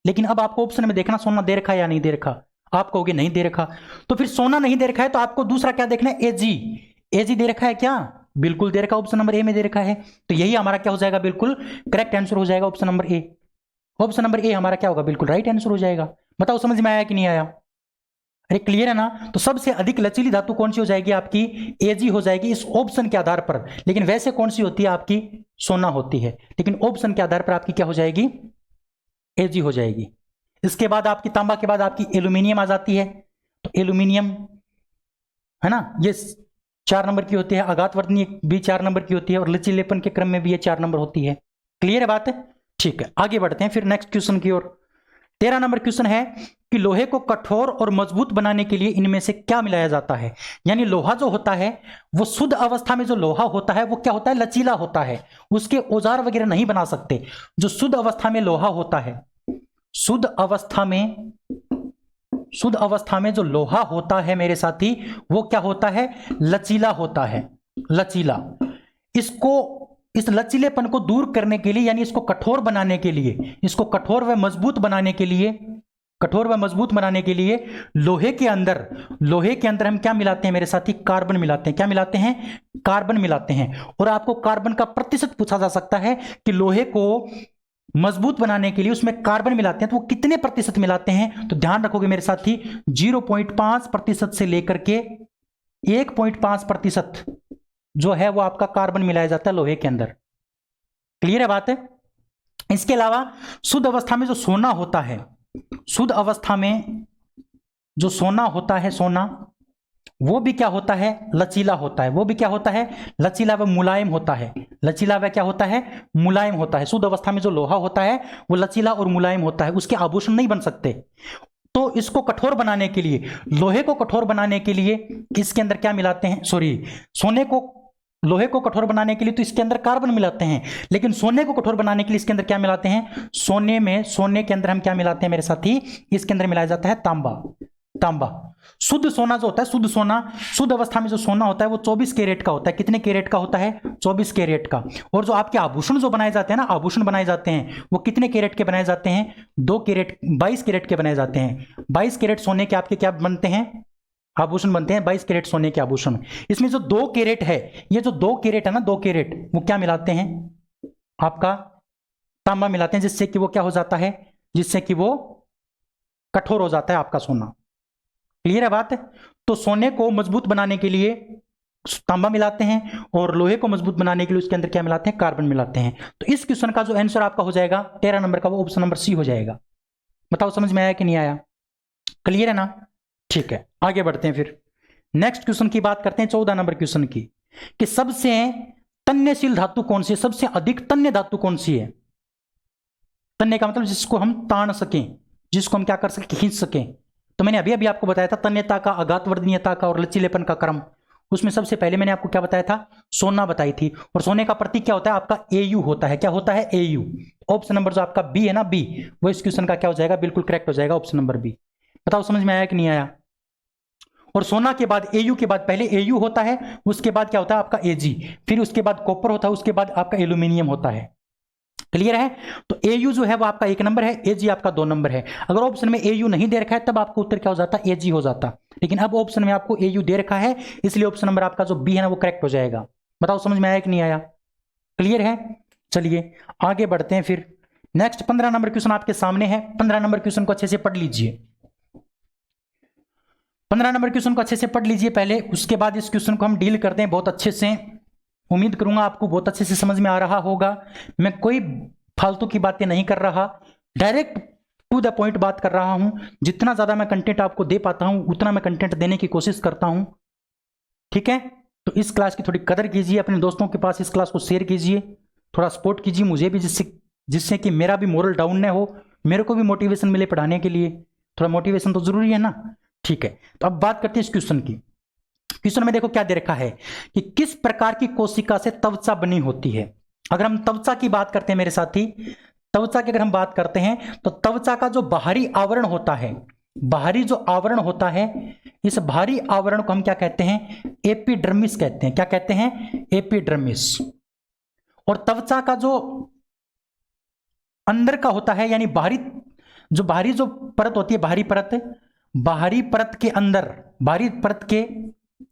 लेकिन अब आपको ऑप्शन में देखना सोना दे रखा है या नहीं दे रखा। आप कहोगे नहीं दे रखा, तो फिर सोना नहीं दे रखा है तो आपको दूसरा क्या देखना है, एजी। एजी दे रखा है क्या, बिल्कुल दे रखा, ऑप्शन नंबर ए में दे रखा है। तो यही हमारा क्या हो जाएगा, बिल्कुल करेक्ट आंसर हो जाएगा, option number A. Option number A हमारा क्या होगा, बिल्कुल राइट आंसर हो जाएगा। बताओ समझ में आया कि नहीं आया। अरे क्लियर है ना। तो सबसे अधिक लचीली धातु कौन सी हो जाएगी, आपकी एजी हो जाएगी इस ऑप्शन के आधार पर। लेकिन वैसे कौन सी होती है, आपकी सोना होती है, लेकिन ऑप्शन के आधार पर आपकी क्या हो जाएगी, एजी हो जाएगी। इसके बाद आपकी तांबा के बाद आपकी एल्यूमिनियम आ जाती है। तो एल्यूमिनियम है ना, ये 4 नंबर की होती है, आघातवर्धनीय भी 4 नंबर की होती है, और लचीलेपन के क्रम में भी ये 4 नंबर होती है। क्लियर है बात है। ठीक है, आगे बढ़ते हैं फिर नेक्स्ट क्वेश्चन की ओर। 13 नंबर क्वेश्चन है कि लोहे को कठोर और मजबूत बनाने के लिए इनमें से क्या मिलाया जाता है। यानी लोहा जो होता है वो शुद्ध अवस्था में जो लोहा होता है वो क्या होता है, लचीला होता है, उसके औजार वगैरह नहीं बना सकते। जो शुद्ध अवस्था में लोहा होता है, शुद्ध अवस्था में शुद्ध अवस्था में जो लोहा होता है मेरे साथी, वो क्या होता है, लचीला होता है, लचीला। इस लचीलेपन को दूर करने के लिए, यानी इसको कठोर बनाने के लिए, इसको कठोर व मजबूत बनाने के लिए, कठोर व मजबूत बनाने के लिए लोहे के अंदर हम क्या मिलाते हैं मेरे साथी, कार्बन मिलाते हैं। क्या मिलाते हैं, कार्बन मिलाते हैं। और आपको कार्बन का प्रतिशत पूछा जा सकता है कि लोहे को मजबूत बनाने के लिए उसमें कार्बन मिलाते हैं तो वो कितने प्रतिशत मिलाते हैं। तो ध्यान रखोगे मेरे साथी, 0.5% से लेकर के 1.5% जो है वो आपका कार्बन मिलाया जाता है लोहे के अंदर। क्लियर है बात है। इसके अलावा शुद्ध अवस्था में जो सोना होता है, शुद्ध अवस्था में जो सोना होता है, सोना वो भी क्या होता है, लचीला होता है। वो भी क्या होता है, लचीला व मुलायम होता है। लचीला व क्या होता है, मुलायम होता है। शुद्ध अवस्था में जो लोहा होता है वो लचीला और मुलायम होता है, उसके आभूषण नहीं बन सकते। तो इसको कठोर बनाने के लिए, लोहे को कठोर बनाने के लिए इसके अंदर क्या मिलाते हैं, सोने को, लोहे को कठोर बनाने के लिए तो इसके अंदर कार्बन मिलाते हैं, लेकिन सोने को कठोर बनाने के लिए इसके अंदर क्या मिलाते हैं, सोने के अंदर हम क्या मिलाते हैं मेरे साथी, इसके अंदर मिलाया जाता है तांबा। शुद्ध सोना जो होता है, शुद्ध अवस्था में जो सोना होता है वो 24 कैरेट का होता है। कितने कैरेट का होता है, 24 कैरेट का। और जो आपके आभूषण जो बनाए जाते हैं ना, आभूषण बनाए जाते हैं वो कितने कैरेट के बनाए जाते हैं, 2 कैरेट, 22 कैरेट के बनाए जाते हैं। 22 कैरेट सोने के आपके क्या बनते हैं, आभूषण बनते हैं, 22 कैरेट सोने के आभूषण। इसमें जो 2 कैरेट है, ये जो 2 कैरेट है ना, 2 कैरेट वो क्या मिलाते हैं, आपका तांबा मिलाते हैं, जिससे कि वो क्या हो जाता है, जिससे कि वो कठोर हो जाता है आपका सोना। क्लियर है बात। तो सोने को मजबूत बनाने के लिए तांबा मिलाते हैं और लोहे को मजबूत बनाने के लिए उसके अंदर क्या मिलाते हैं, कार्बन मिलाते हैं। तो इस क्वेश्चन का जो आंसर आपका हो जाएगा 13 नंबर का, वो ऑप्शन नंबर सी हो जाएगा। बताओ समझ में आया कि नहीं आया, क्लियर है ना। ठीक है, आगे बढ़ते हैं। फिर नेक्स्ट क्वेश्चन की बात करते हैं, 14 नंबर क्वेश्चन की, कि सबसे तन्यशील धातु कौन सी है, सबसे अधिक तन्य धातु कौन सी है। तन्य का मतलब जिसको हम तान सकें, जिसको हम क्या कर सकें, खींच सकें। तो मैंने अभी आपको बताया था तन्यता का, आघातवर्धनीयता का और लचीलेपन का क्रम। उसमें सबसे पहले मैंने आपको क्या बताया था, सोना बताई थी। और सोने का प्रतीक क्या होता है आपका, AU होता है। क्या होता है, AU। ऑप्शन नंबर जो आपका बी है ना, बी, वो इस क्वेश्चन का क्या हो जाएगा, बिल्कुल करेक्ट हो जाएगा, ऑप्शन नंबर बी। बताओ समझ में आया कि नहीं आया। और सोना के बाद, AU के बाद पहले AU होता है, उसके बाद क्या होता है आपका AG, फिर उसके बाद कॉपर होता है, उसके बाद आपका एल्यूमिनियम होता है। क्लियर है। तो AU जो है वो आपका 1 नंबर है, AG आपका 2 नंबर है। अगर ऑप्शन में AU नहीं दे रखा है तब आपको उत्तर क्या हो जाता, AG हो जाता। लेकिन अब ऑप्शन में आपको AU दे रखा है, इसलिए ऑप्शन नंबर आपका जो बी है ना वो करेक्ट हो जाएगा। बताओ समझ में आया कि नहीं आया, क्लियर है। चलिए आगे बढ़ते हैं। फिर नेक्स्ट 15 नंबर क्वेश्चन आपके सामने है। 15 नंबर क्वेश्चन को अच्छे से पढ़ लीजिए। 15 नंबर क्वेश्चन को अच्छे से पढ़ लीजिए पहले, उसके बाद इस क्वेश्चन को हम डील करते हैं बहुत अच्छे से। उम्मीद करूंगा आपको बहुत अच्छे से समझ में आ रहा होगा। मैं कोई फालतू की बातें नहीं कर रहा, डायरेक्ट टू द पॉइंट बात कर रहा हूं। जितना ज्यादा मैं कंटेंट आपको दे पाता हूं उतना मैं कंटेंट देने की कोशिश करता हूं, ठीक है। तो इस क्लास की थोड़ी कदर कीजिए, अपने दोस्तों के पास इस क्लास को शेयर कीजिए, थोड़ा सपोर्ट कीजिए मुझे भी, जिससे कि मेरा भी मोरल डाउन न हो, मेरे को भी मोटिवेशन मिले पढ़ाने के लिए। थोड़ा मोटिवेशन तो जरूरी है ना, ठीक है। तो अब बात करते हैं इस क्वेश्चन की। क्वेश्चन में देखो क्या दे रखा है कि किस प्रकार की कोशिका से त्वचा बनी होती है। अगर हम त्वचा की बात करते हैं मेरे साथी, त्वचा की अगर हम बात करते हैं तो त्वचा का जो बाहरी आवरण होता है, बाहरी जो आवरण होता है, इस बाहरी आवरण को हम क्या कहते हैं, एपिडर्मिस कहते हैं। क्या कहते हैं, एपिडर्मिस। और त्वचा का जो अंदर का होता है, यानी बाहरी जो परत होती है, बाहरी परत के अंदर, बाहरी परत के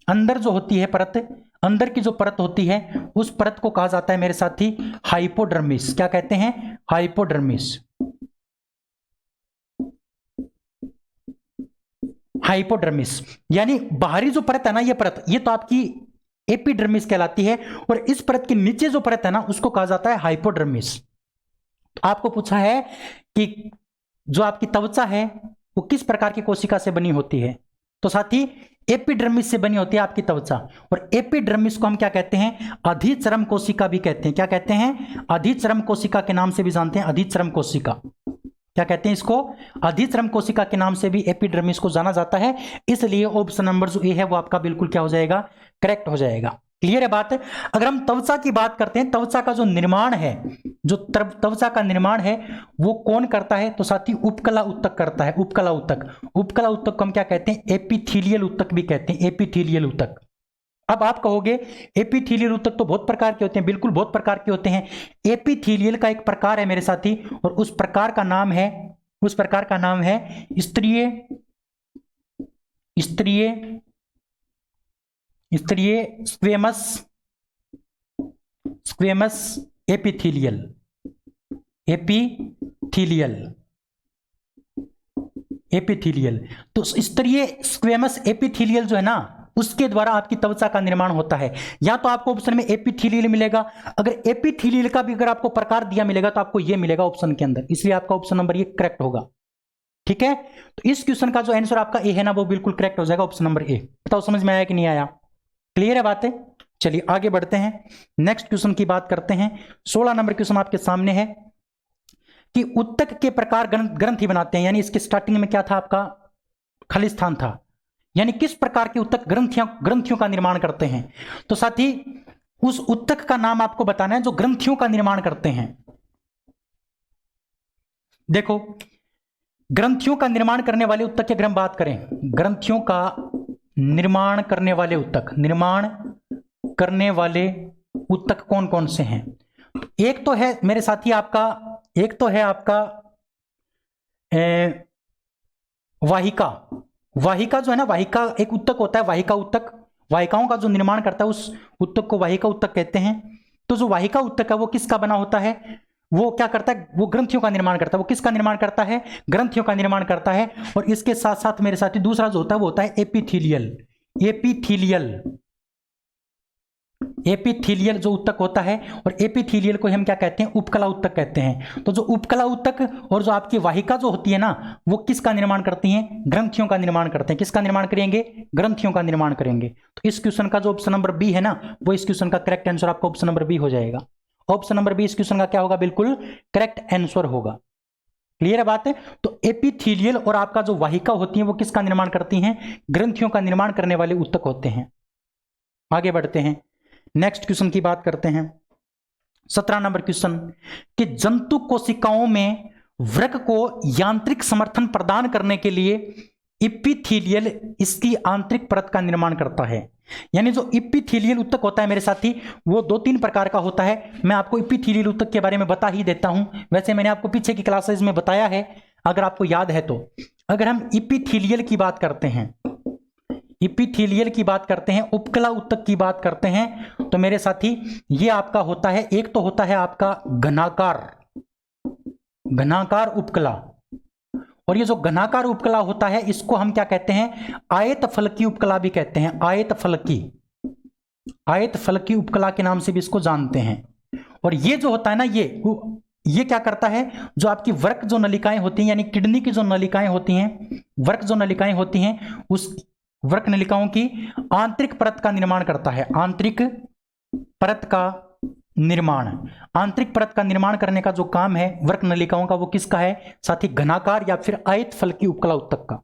अंदर जो होती है परत, अंदर की जो परत होती है उस परत को कहा जाता है मेरे साथी हाइपोडर्मिस। क्या कहते हैं, हाइपोडर्मिस। हाइपोडर्मिस यानी बाहरी जो परत है ना, ये परत, ये तो आपकी एपिडर्मिस कहलाती है। और इस परत के नीचे जो परत है ना उसको कहा जाता है हाइपोडर्मिस। तो आपको पूछा है कि जो आपकी त्वचा है वो किस प्रकार की कोशिका से बनी होती है। तो साथी एपिडर्मिस से बनी होती है आपकी त्वचा। और एपिडर्मिस को हम क्या कहते हैं, अधिचर्म कोशिका भी कहते हैं। क्या कहते हैं, अधिचर्म कोशिका के नाम से भी जानते हैं, अधिचर्म कोशिका। क्या कहते हैं इसको, अधिचर्म कोशिका के नाम से भी एपिडर्मिस को जाना जाता है। इसलिए ऑप्शन नंबर जो ए है वो आपका बिल्कुल क्या हो जाएगा, करेक्ट हो जाएगा। क्लियर है बात। अगर हम त्वचा की बात करते हैं, त्वचा का जो निर्माण है, जो त्वचा का निर्माण है वो कौन करता है? तो साथी उपकला उत्तक करता है। उपकला उत्तक, उपकला उत्तक को हम क्या कहते हैं? एपिथेलियल उत्तक भी कहते हैं, एपिथेलियल उत्तक। अब आप कहोगे एपिथेलियल उत्तक तो बहुत प्रकार के होते हैं। बिल्कुल बहुत प्रकार के होते हैं। एपिथेलियल का एक प्रकार है मेरे साथी, और उस प्रकार का नाम है स्तरीय स्क्वेमस एपिथेलियल। तो स्तरीय स्क्वेमस एपिथेलियल जो है ना, उसके द्वारा आपकी त्वचा का निर्माण होता है। या तो आपको ऑप्शन में एपिथेलियल मिलेगा, अगर एपिथेलियल का भी अगर आपको प्रकार दिया मिलेगा तो आपको यह मिलेगा ऑप्शन के अंदर, इसलिए आपका ऑप्शन नंबर ये करेक्ट होगा। ठीक है, तो इस क्वेश्चन का जो आंसर आपका ए है ना, वो बिल्कुल करेक्ट हो जाएगा, ऑप्शन नंबर ए। बताओ समझ में आया कि नहीं आया? क्लियर है बातें? चलिए आगे बढ़ते हैं, नेक्स्ट क्वेश्चन की बात करते हैं। 16 नंबर क्वेश्चन आपके सामने है कि उत्तक के प्रकार ग्रंथि बनाते हैं, यानी इसके स्टार्टिंग में क्या था आपका? खलिस्थान था। यानी किस प्रकार के उत्तक ग्रंथियों का निर्माण करते हैं? तो साथी उस उत्तक का नाम आपको बताना है जो ग्रंथियों का निर्माण करते हैं। देखो, ग्रंथियों का निर्माण करने वाले उत्तक की अगर हम बात करें, ग्रंथियों का निर्माण करने वाले उत्तक कौन कौन से हैं? एक तो है मेरे साथी आपका वाहिका जो है ना, वाहिका एक उत्तक होता है, वाहिका उत्तक। वाहिकाओं का जो निर्माण करता है उस उत्तक को वाहिका उत्तक कहते हैं। तो जो वाहिका उत्तक है वो किसका बना होता है? वो क्या करता है? वो ग्रंथियों का निर्माण करता है। वो किसका निर्माण करता है? ग्रंथियों का निर्माण करता है। और इसके साथ साथ मेरे साथी दूसरा जो होता है वो होता है एपिथेलियल जो उत्तक होता है, और एपिथेलियल को हम क्या कहते हैं? उपकला उत्तक कहते हैं। तो जो उपकला उत्तक और जो आपकी वाहिका जो होती है ना, वो किसका निर्माण करती हैं? ग्रंथियों का निर्माण करते हैं। किसका निर्माण करेंगे? ग्रंथियों का निर्माण करेंगे। तो इस क्वेश्चन का जो ऑप्शन नंबर बी है ना, वो इस क्वेश्चन का करेक्ट आंसर आपका ऑप्शन नंबर बी हो जाएगा। ऑप्शन नंबर बी इस क्वेश्चन का क्या होगा? बिल्कुल करेक्ट आंसर होगा। क्लियर है बात है? तो एपिथेलियल और आपका जो वाहिका होती है वो किसका निर्माण करती हैं? ग्रंथियों का निर्माण करने वाले उत्तक होते हैं। आगे बढ़ते हैं, नेक्स्ट क्वेश्चन की बात करते हैं। 17 नंबर क्वेश्चन कि जंतु कोशिकाओं में वृक्क को यांत्रिक समर्थन प्रदान करने के लिए इपिथेलियल इसकी आंतरिक परत का निर्माण करता है। यानी जो इपिथेलियल उत्तक होता है मेरे साथी, वो 2-3 प्रकार का होता है। मैं आपको इपिथेलियल उत्तक के बारे में बता ही देता हूं। वैसे मैंने आपको पीछे की क्लासेस में बताया है, अगर आपको याद है तो। अगर हम इपिथेलियल की बात करते हैं, उपकला उत्तक की बात करते हैं, तो मेरे साथी ये आपका होता है, एक तो होता है आपका घनाकार उपकला। और ये जो घनाकार उपकला होता है इसको हम क्या कहते हैं? आयत फलकी उपकला भी कहते हैं। आयत फलकी उपकला के नाम से भी इसको जानते हैं। और ये जो होता है ना, ये क्या करता है? जो आपकी वृक्क जो नलिकाएं होती हैं, यानी किडनी की जो नलिकाएं होती हैं, वृक्क जो नलिकाएं होती हैं, उस वृक्क नलिकाओं की आंतरिक परत का निर्माण करता है। आंतरिक परत का निर्माण करने का जो काम है वृक्क नलिकाओं का, वो किसका है? साथी घनाकार या फिर आयत फलकी उपकला उत्तक का।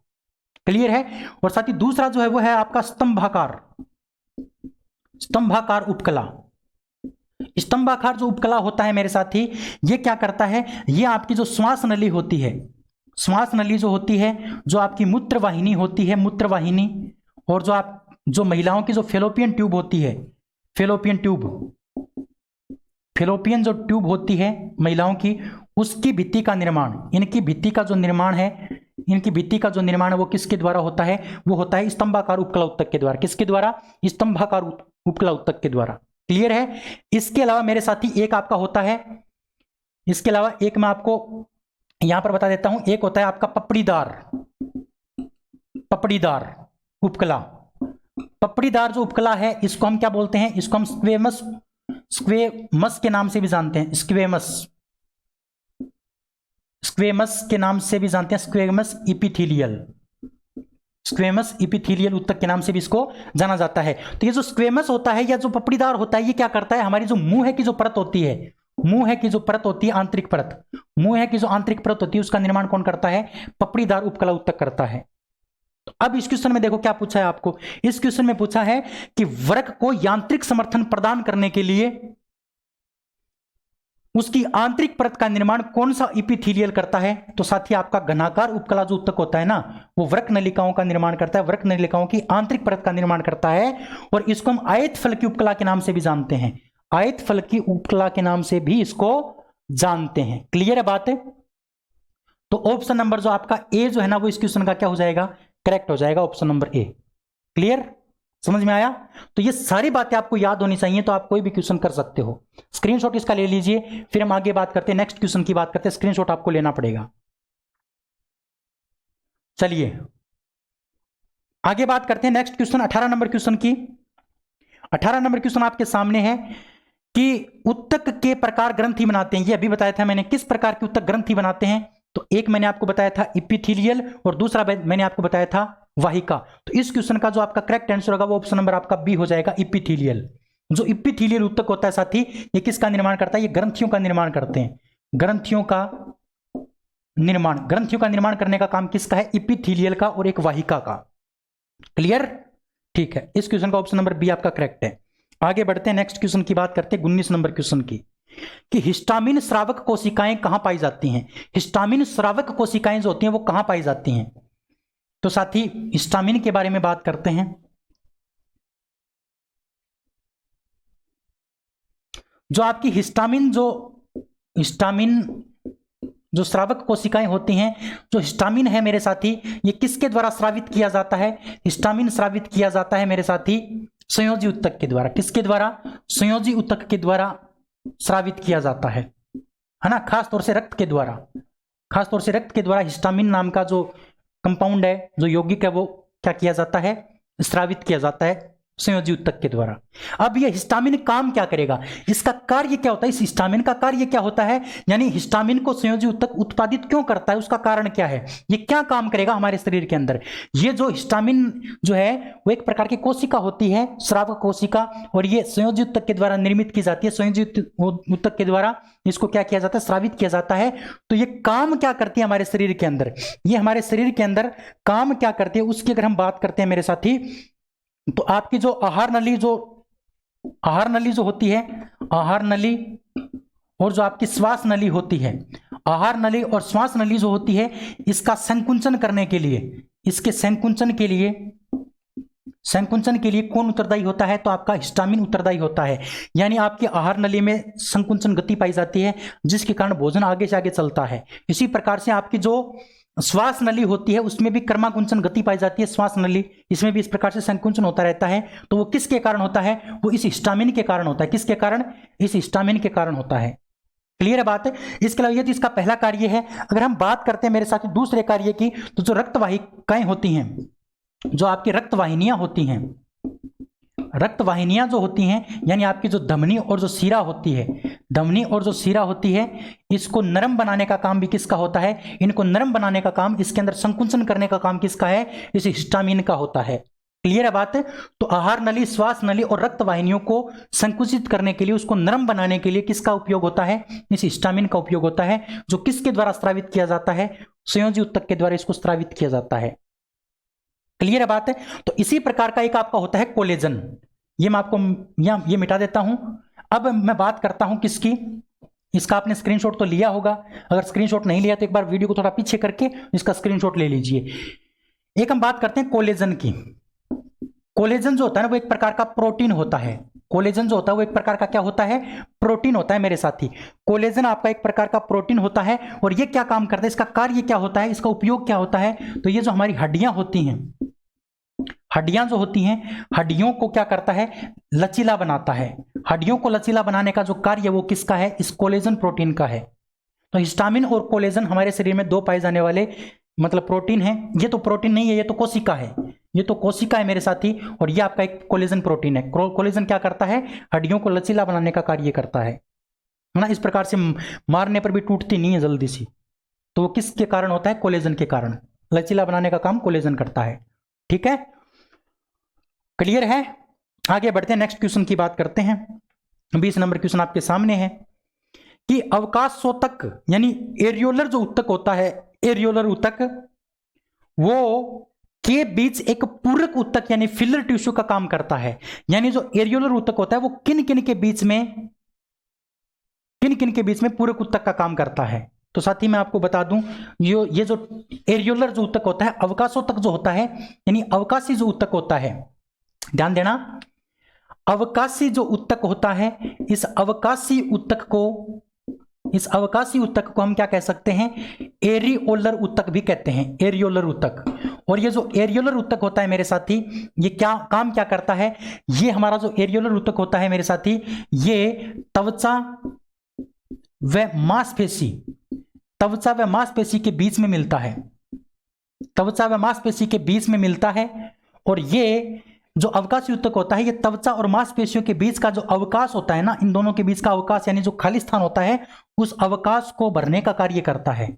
क्लियर है? और साथी दूसरा जो है वो है आपका स्तंभाकार उपकला। स्तंभाकार जो उपकला होता है मेरे साथी, ये क्या करता है? ये आपकी जो श्वास नली होती है, श्वास नली जो होती है, जो आपकी मूत्रवाहिनी होती है, मूत्रवाहिनी, और जो महिलाओं की जो फेलोपियन ट्यूब होती है, फेलोपियन जो ट्यूब होती है महिलाओं की, उसकी भित्ति का निर्माण, इनकी भित्ति का जो निर्माण है वो किसके द्वारा होता है? वो होता है स्तंभाकार उपकला उत्तक के द्वारा। किसके द्वारा? स्तंभाकार उपकला उत्तक के द्वारा। क्लियर है? इसके अलावा मेरे साथी एक आपका होता है, इसके अलावा एक मैं आपको यहां पर बता देता हूं, एक होता है आपका पपड़ीदार उपकला। पपड़ीदार जो उपकला है इसको हम क्या बोलते हैं? इसको हम स्क्वेमस के नाम से भी जानते हैं। स्क्वेमस के नाम से भी जानते हैं। स्क्वेमस इपिथेलियल उत्तक के नाम से भी इसको जाना जाता है। तो ये जो स्क्वेमस होता है या जो पपड़ीदार होता है, ये क्या करता है? हमारी जो मुंह की जो परत होती है, आंतरिक परत होती है, उसका निर्माण कौन करता है? पपड़ीदार उपकला उत्तक करता है। तो अब इस क्वेश्चन में देखो क्या पूछा है आपको। इस क्वेश्चन में पूछा है कि वृक्क को यांत्रिक समर्थन प्रदान करने के लिए उसकी आंतरिक परत का निर्माण कौन सा इपिथीलियल करता है? तो साथी आपका घनाकार उपकला जो ऊतक होता है ना, वो वृक्क नलिकाओं का निर्माण करता है, वृक्क नलिकाओं की आंतरिक परत का निर्माण करता है, और इसको हम आयत फल की उपकला के नाम से भी जानते हैं, आयत फल की उपकला के नाम से भी इसको जानते हैं। क्लियर है बात है? तो ऑप्शन नंबर जो आपका ए जो है ना, वो इस क्वेश्चन का क्या हो जाएगा? करेक्ट हो जाएगा, ऑप्शन नंबर ए। क्लियर, समझ में आया? तो ये सारी बातें आपको याद होनी चाहिए, तो आप कोई भी क्वेश्चन कर सकते हो। स्क्रीनशॉट इसका ले लीजिए, फिर हम आगे बात करते हैं, नेक्स्ट क्वेश्चन की बात करते हैं। स्क्रीनशॉट आपको लेना पड़ेगा। चलिए आगे बात करते हैं नेक्स्ट क्वेश्चन, 18 नंबर क्वेश्चन की। 18 नंबर क्वेश्चन आपके सामने है कि ऊतक के प्रकार ग्रंथि बनाते हैं। ये अभी बताया था मैंने, किस प्रकार के ऊतक ग्रंथि बनाते हैं। तो एक मैंने आपको बताया था इपिथीलियल, और दूसरा मैंने आपको बताया था वाहिका। तो इस क्वेश्चन का जो आपका करेक्ट आंसर होगा वो ऑप्शन नंबर आपका बी हो जाएगा, इपिथीलियल। जो इपिथीलियल ऊतक होता है साथी, ये किसका निर्माण करता है? ये ग्रंथियों का निर्माण करते हैं। ग्रंथियों का निर्माण, ग्रंथियों का निर्माण करने का काम किसका है? इपिथीलियल का और एक वाहिका का। क्लियर, ठीक है, इस क्वेश्चन का ऑप्शन नंबर बी आपका करेक्ट है। आगे बढ़ते हैं, नेक्स्ट क्वेश्चन की बात करते हैं, 19 नंबर क्वेश्चन की, कि हिस्टामिन स्रावक कोशिकाएं कहां पाई जाती हैं? हिस्टामिन स्रावक कोशिकाएं जो होती हैं वो कहां पाई जाती हैं? तो साथी हिस्टामिन के बारे में बात करते हैं। जो आपकी हिस्टामिन जो स्रावक कोशिकाएं होती हैं, जो हिस्टामिन है मेरे साथी, ये किसके द्वारा स्रावित किया जाता है? हिस्टामिन स्रावित किया जाता है मेरे साथी संयोजी ऊतक के द्वारा। किसके द्वारा? संयोजी ऊतक के द्वारा स्रावित किया जाता है ना, खास तौर से रक्त के द्वारा। खास तौर से रक्त के द्वारा हिस्टामिन नाम का जो कंपाउंड है, जो यौगिक है, वो क्या किया जाता है? स्रावित किया जाता है संयोजी ऊतक के द्वारा। अब ये हिस्टामिन काम क्या करेगा? इसका कार्य क्या होता है? इस हिस्टामिन का कार्य क्या होता है? यानी हिस्टामिन को संयोजी ऊतक उत्पादित क्यों करता है? उसका कारण क्या है? ये क्या काम करेगा हमारे शरीर के अंदर? ये जो हिस्टामिन जो है वो एक प्रकार की कोशिका होती है, स्रावक कोशिका, और ये संयोजी ऊतक के द्वारा निर्मित की जाती है। संयोजी ऊतक के द्वारा इसको क्या किया जाता है? स्रावित किया जाता है। तो ये काम क्या करती है हमारे शरीर के अंदर? ये हमारे शरीर के अंदर काम क्या करती है उसकी अगर हम बात करते हैं मेरे साथी, तो आपकी जो आहार नली जो होती है, आहार नली और जो आपकी श्वास नली होती है, आहार नली और श्वास नली जो होती है, इसका संकुचन करने के लिए, इसके संकुचन के लिए कौन उत्तरदायी होता है? तो आपका हिस्टामिन उत्तरदायी होता है। यानी आपकी आहार नली में संकुचन गति पाई जाती है, जिसके कारण भोजन आगे से आगे चलता है। इसी प्रकार से आपकी जो श्वास नली होती है उसमें भी कर्माकुंचन गति पाई जाती है। श्वास नली, इसमें भी इस प्रकार से संकुचन होता रहता है। तो वो किसके कारण होता है? वो इस हिस्टामिन के कारण होता है। किसके कारण? इस हिस्टामिन के कारण होता है। क्लियर है बात है? इसके अलावा ये तो इसका पहला कार्य है। अगर हम बात करते हैं मेरे साथ दूसरे कार्य की, तो जो रक्तवाहिकाएं होती हैं, जो आपकी रक्तवाहिनियां होती हैं, रक्तवाहिनियां जो होती हैं, यानी आपकी जो धमनी और जो सीरा होती है, धमनी और जो सीरा होती है, इसको नरम बनाने का काम भी किसका होता है? इनको नरम बनाने का काम, इसके अंदर संकुचन करने का काम किसका है? इस हिस्टामिन का होता है। क्लियर है बात है? तो आहार नली, श्वास नली और रक्त वाहिनियों को संकुचित करने के लिए, उसको नरम बनाने के लिए किसका उपयोग होता है? इस हिस्टामिन का उपयोग होता है, जो किसके द्वारा स्रावित किया जाता है? संयोजी ऊतक के द्वारा इसको स्रावित किया जाता है। क्लियर है बात है? तो इसी प्रकार का एक आपका होता है कोलेजन। ये मैं आपको यहां ये मिटा देता हूं। अब मैं बात करता हूं किसकी, इसका आपने स्क्रीनशॉट तो लिया होगा। अगर स्क्रीनशॉट नहीं लिया तो एक बार वीडियो को थोड़ा पीछे करके इसका स्क्रीनशॉट ले लीजिए। एक हम बात करते हैं कोलेजन की। कोलेजन जो होता है ना, वो एक प्रकार का प्रोटीन होता है। कोलेजन जो होता है वो एक प्रकार का क्या होता है? प्रोटीन होता है मेरे साथी। कोलेजन आपका एक प्रकार का प्रोटीन होता है, और ये क्या काम करता है? इसका कार्य क्या होता है? इसका उपयोग क्या होता है? तो ये जो हमारी हड्डियां होती हैं, हड्डियां जो होती हैं, हड्डियों को क्या करता है? लचीला बनाता है। हड्डियों को लचीला बनाने का जो कार्य वो किसका है? इस कोलेजन प्रोटीन का है। तो हिस्टामिन और कोलेजन हमारे शरीर में दो पाए जाने वाले मतलब प्रोटीन है। ये तो प्रोटीन नहीं है, ये तो कोशिका है। ये तो कोशिका है मेरे साथी, और ये आपका एक कोलेजन प्रोटीन है। कोलेजन क्या करता है? हड्डियों को लचीला बनाने का कार्य करता है ना। इस प्रकार से मारने पर भी टूटती नहीं है जल्दी सी। तो वो किसके कारण होता है? कोलेजन के कारण। लचीला बनाने का काम कोलेजन करता है। ठीक है, क्लियर है? आगे बढ़ते हैं, नेक्स्ट क्वेश्चन की बात करते हैं। 20 नंबर क्वेश्चन आपके सामने है कि अवकाशोतक यानी एरियोलर जो ऊतक होता है, एरियोलर ऊतक, वो के बीच एक पूरक ऊतक यानी फिलर टिश्यू का काम करता है। यानी जो एरियोलर ऊतक होता है वो किन किन के बीच में किन किन के बीच में पूरक उत्तक का काम करता है। तो साथ ही मैं आपको बता दूं, ये जो एरियोलर जो उत्तक होता है, अवकाशोत्तक जो होता है, यानी अवकाशी जो उत्तक होता है, ध्यान देना, अवकाशी जो उत्तक होता है, इस अवकाशी उत्तक को हम क्या कह सकते हैं, एरियोलर उत्तक भी कहते हैं, एरियोलर उत्तक। और ये जो एरियोलर उत्तक होता है मेरे साथी, ये क्या काम क्या करता है, ये हमारा जो एरियोलर उत्तक होता है मेरे साथी, ये त्वचा व मांसपेशी के बीच में मिलता है, त्वचा व मांसपेशी के बीच में मिलता है। और ये जो अवकाशी उत्तक होता है, ये त्वचा और मांसपेशियों के बीच का जो अवकाश होता है ना, इन दोनों के बीच का अवकाश यानी जो खाली स्थान होता है, उस अवकाश को भरने का कार्य करता है।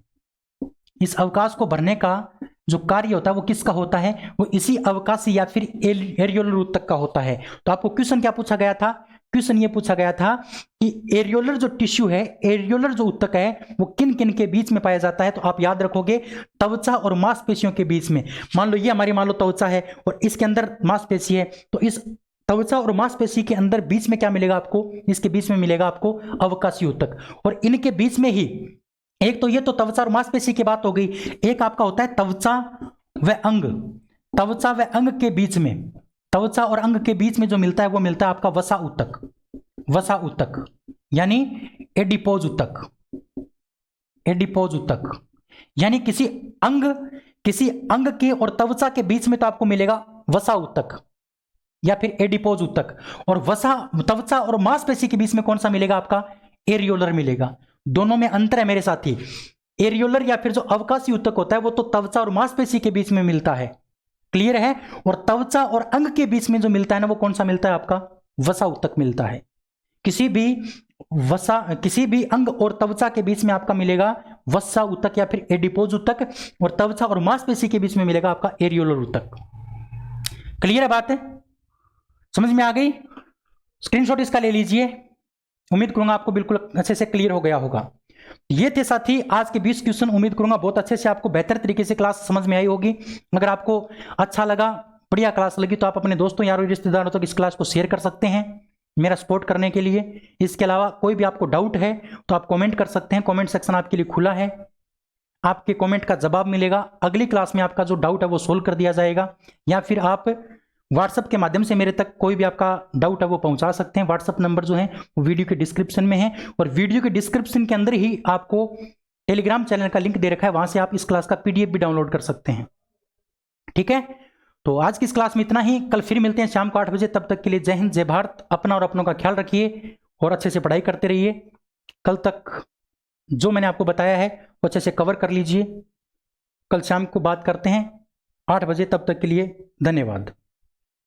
इस अवकाश को भरने का जो कार्य होता है वो किसका होता है, वो इसी अवकाशी या फिर एरियोलर उत्तक का होता है। तो आपको क्वेश्चन क्या पूछा गया था, क्वेश्चन ये पूछा गया था कि एरियोलर जो टिश्यू है, एरियोलर जो उत्तक है, वो किन किन के बीच में पाया जाता है। तो आप याद रखोगे, त्वचा और मांसपेशियों के बीच में। मान लो ये हमारी त्वचा है और इसके अंदर मांसपेशी है, तो इस त्वचा और मांसपेशी के अंदर बीच में क्या मिलेगा आपको, इसके बीच में मिलेगा आपको अवकाशी उत्तक। और इनके बीच में ही एक तो ये तो त्वचा और मांसपेशी की बात हो गई, एक आपका होता है त्वचा व अंग। त्वचा व अंग के बीच में, त्वचा और अंग के बीच में जो मिलता है वो मिलता है आपका वसा उत्तक, वसा उत्तक यानी एडिपोज उत्तक, एडिपोज उत्तक। यानी किसी अंग के और त्वचा के बीच में तो आपको मिलेगा वसा उत्तक या फिर एडिपोज उत्तक, और त्वचा और मांसपेशी के बीच में कौन सा मिलेगा आपका, एरियोलर मिलेगा। दोनों में अंतर है मेरे साथी, एरियोलर या फिर जो अवकाशी उत्तक होता है वो तो त्वचा और मांसपेशी के बीच में मिलता है, क्लियर है। और त्वचा और अंग के बीच में जो मिलता है ना, वो कौन सा मिलता है आपका, वसा उत्तक मिलता है। किसी भी अंग और त्वचा के बीच में आपका मिलेगा वसा उत्तक या फिर एडिपोज उत्तक, और त्वचा और मांसपेशी के बीच में मिलेगा आपका एरियोलर उत्तक। क्लियर है बात है, समझ में आ गई। स्क्रीनशॉट इसका ले लीजिए, उम्मीद करूंगा आपको बिल्कुल अच्छे से क्लियर हो गया होगा। ये थे साथी आज के 20 क्वेश्चन, उम्मीद करूंगा बहुत अच्छे से आपको बेहतर तरीके से क्लास समझ में आई होगी। अगर आपको अच्छा लगा, बढ़िया क्लास लगी, तो आप अपने दोस्तों यारों रिश्तेदारों तक इस क्लास को शेयर कर सकते हैं मेरा सपोर्ट करने के लिए। इसके अलावा कोई भी आपको डाउट है तो आप कमेंट कर सकते हैं, कमेंट सेक्शन आपके लिए खुला है, आपके कमेंट का जवाब मिलेगा। अगली क्लास में आपका जो डाउट है वो सोल्व कर दिया जाएगा, या फिर आप व्हाट्सएप के माध्यम से मेरे तक कोई भी आपका डाउट है वो पहुंचा सकते हैं। व्हाट्सएप नंबर जो है वो वीडियो के डिस्क्रिप्शन में है, और वीडियो के डिस्क्रिप्शन के अंदर ही आपको टेलीग्राम चैनल का लिंक दे रखा है, वहां से आप इस क्लास का पीडीएफ भी डाउनलोड कर सकते हैं। ठीक है, तो आज की इस क्लास में इतना ही, कल फिर मिलते हैं शाम को 8 बजे। तब तक के लिए जय हिंद, जय भारत। अपना और अपनों का ख्याल रखिए और अच्छे से पढ़ाई करते रहिए। कल तक जो मैंने आपको बताया है वो अच्छे से कवर कर लीजिए। कल शाम को बात करते हैं 8 बजे, तब तक के लिए धन्यवाद।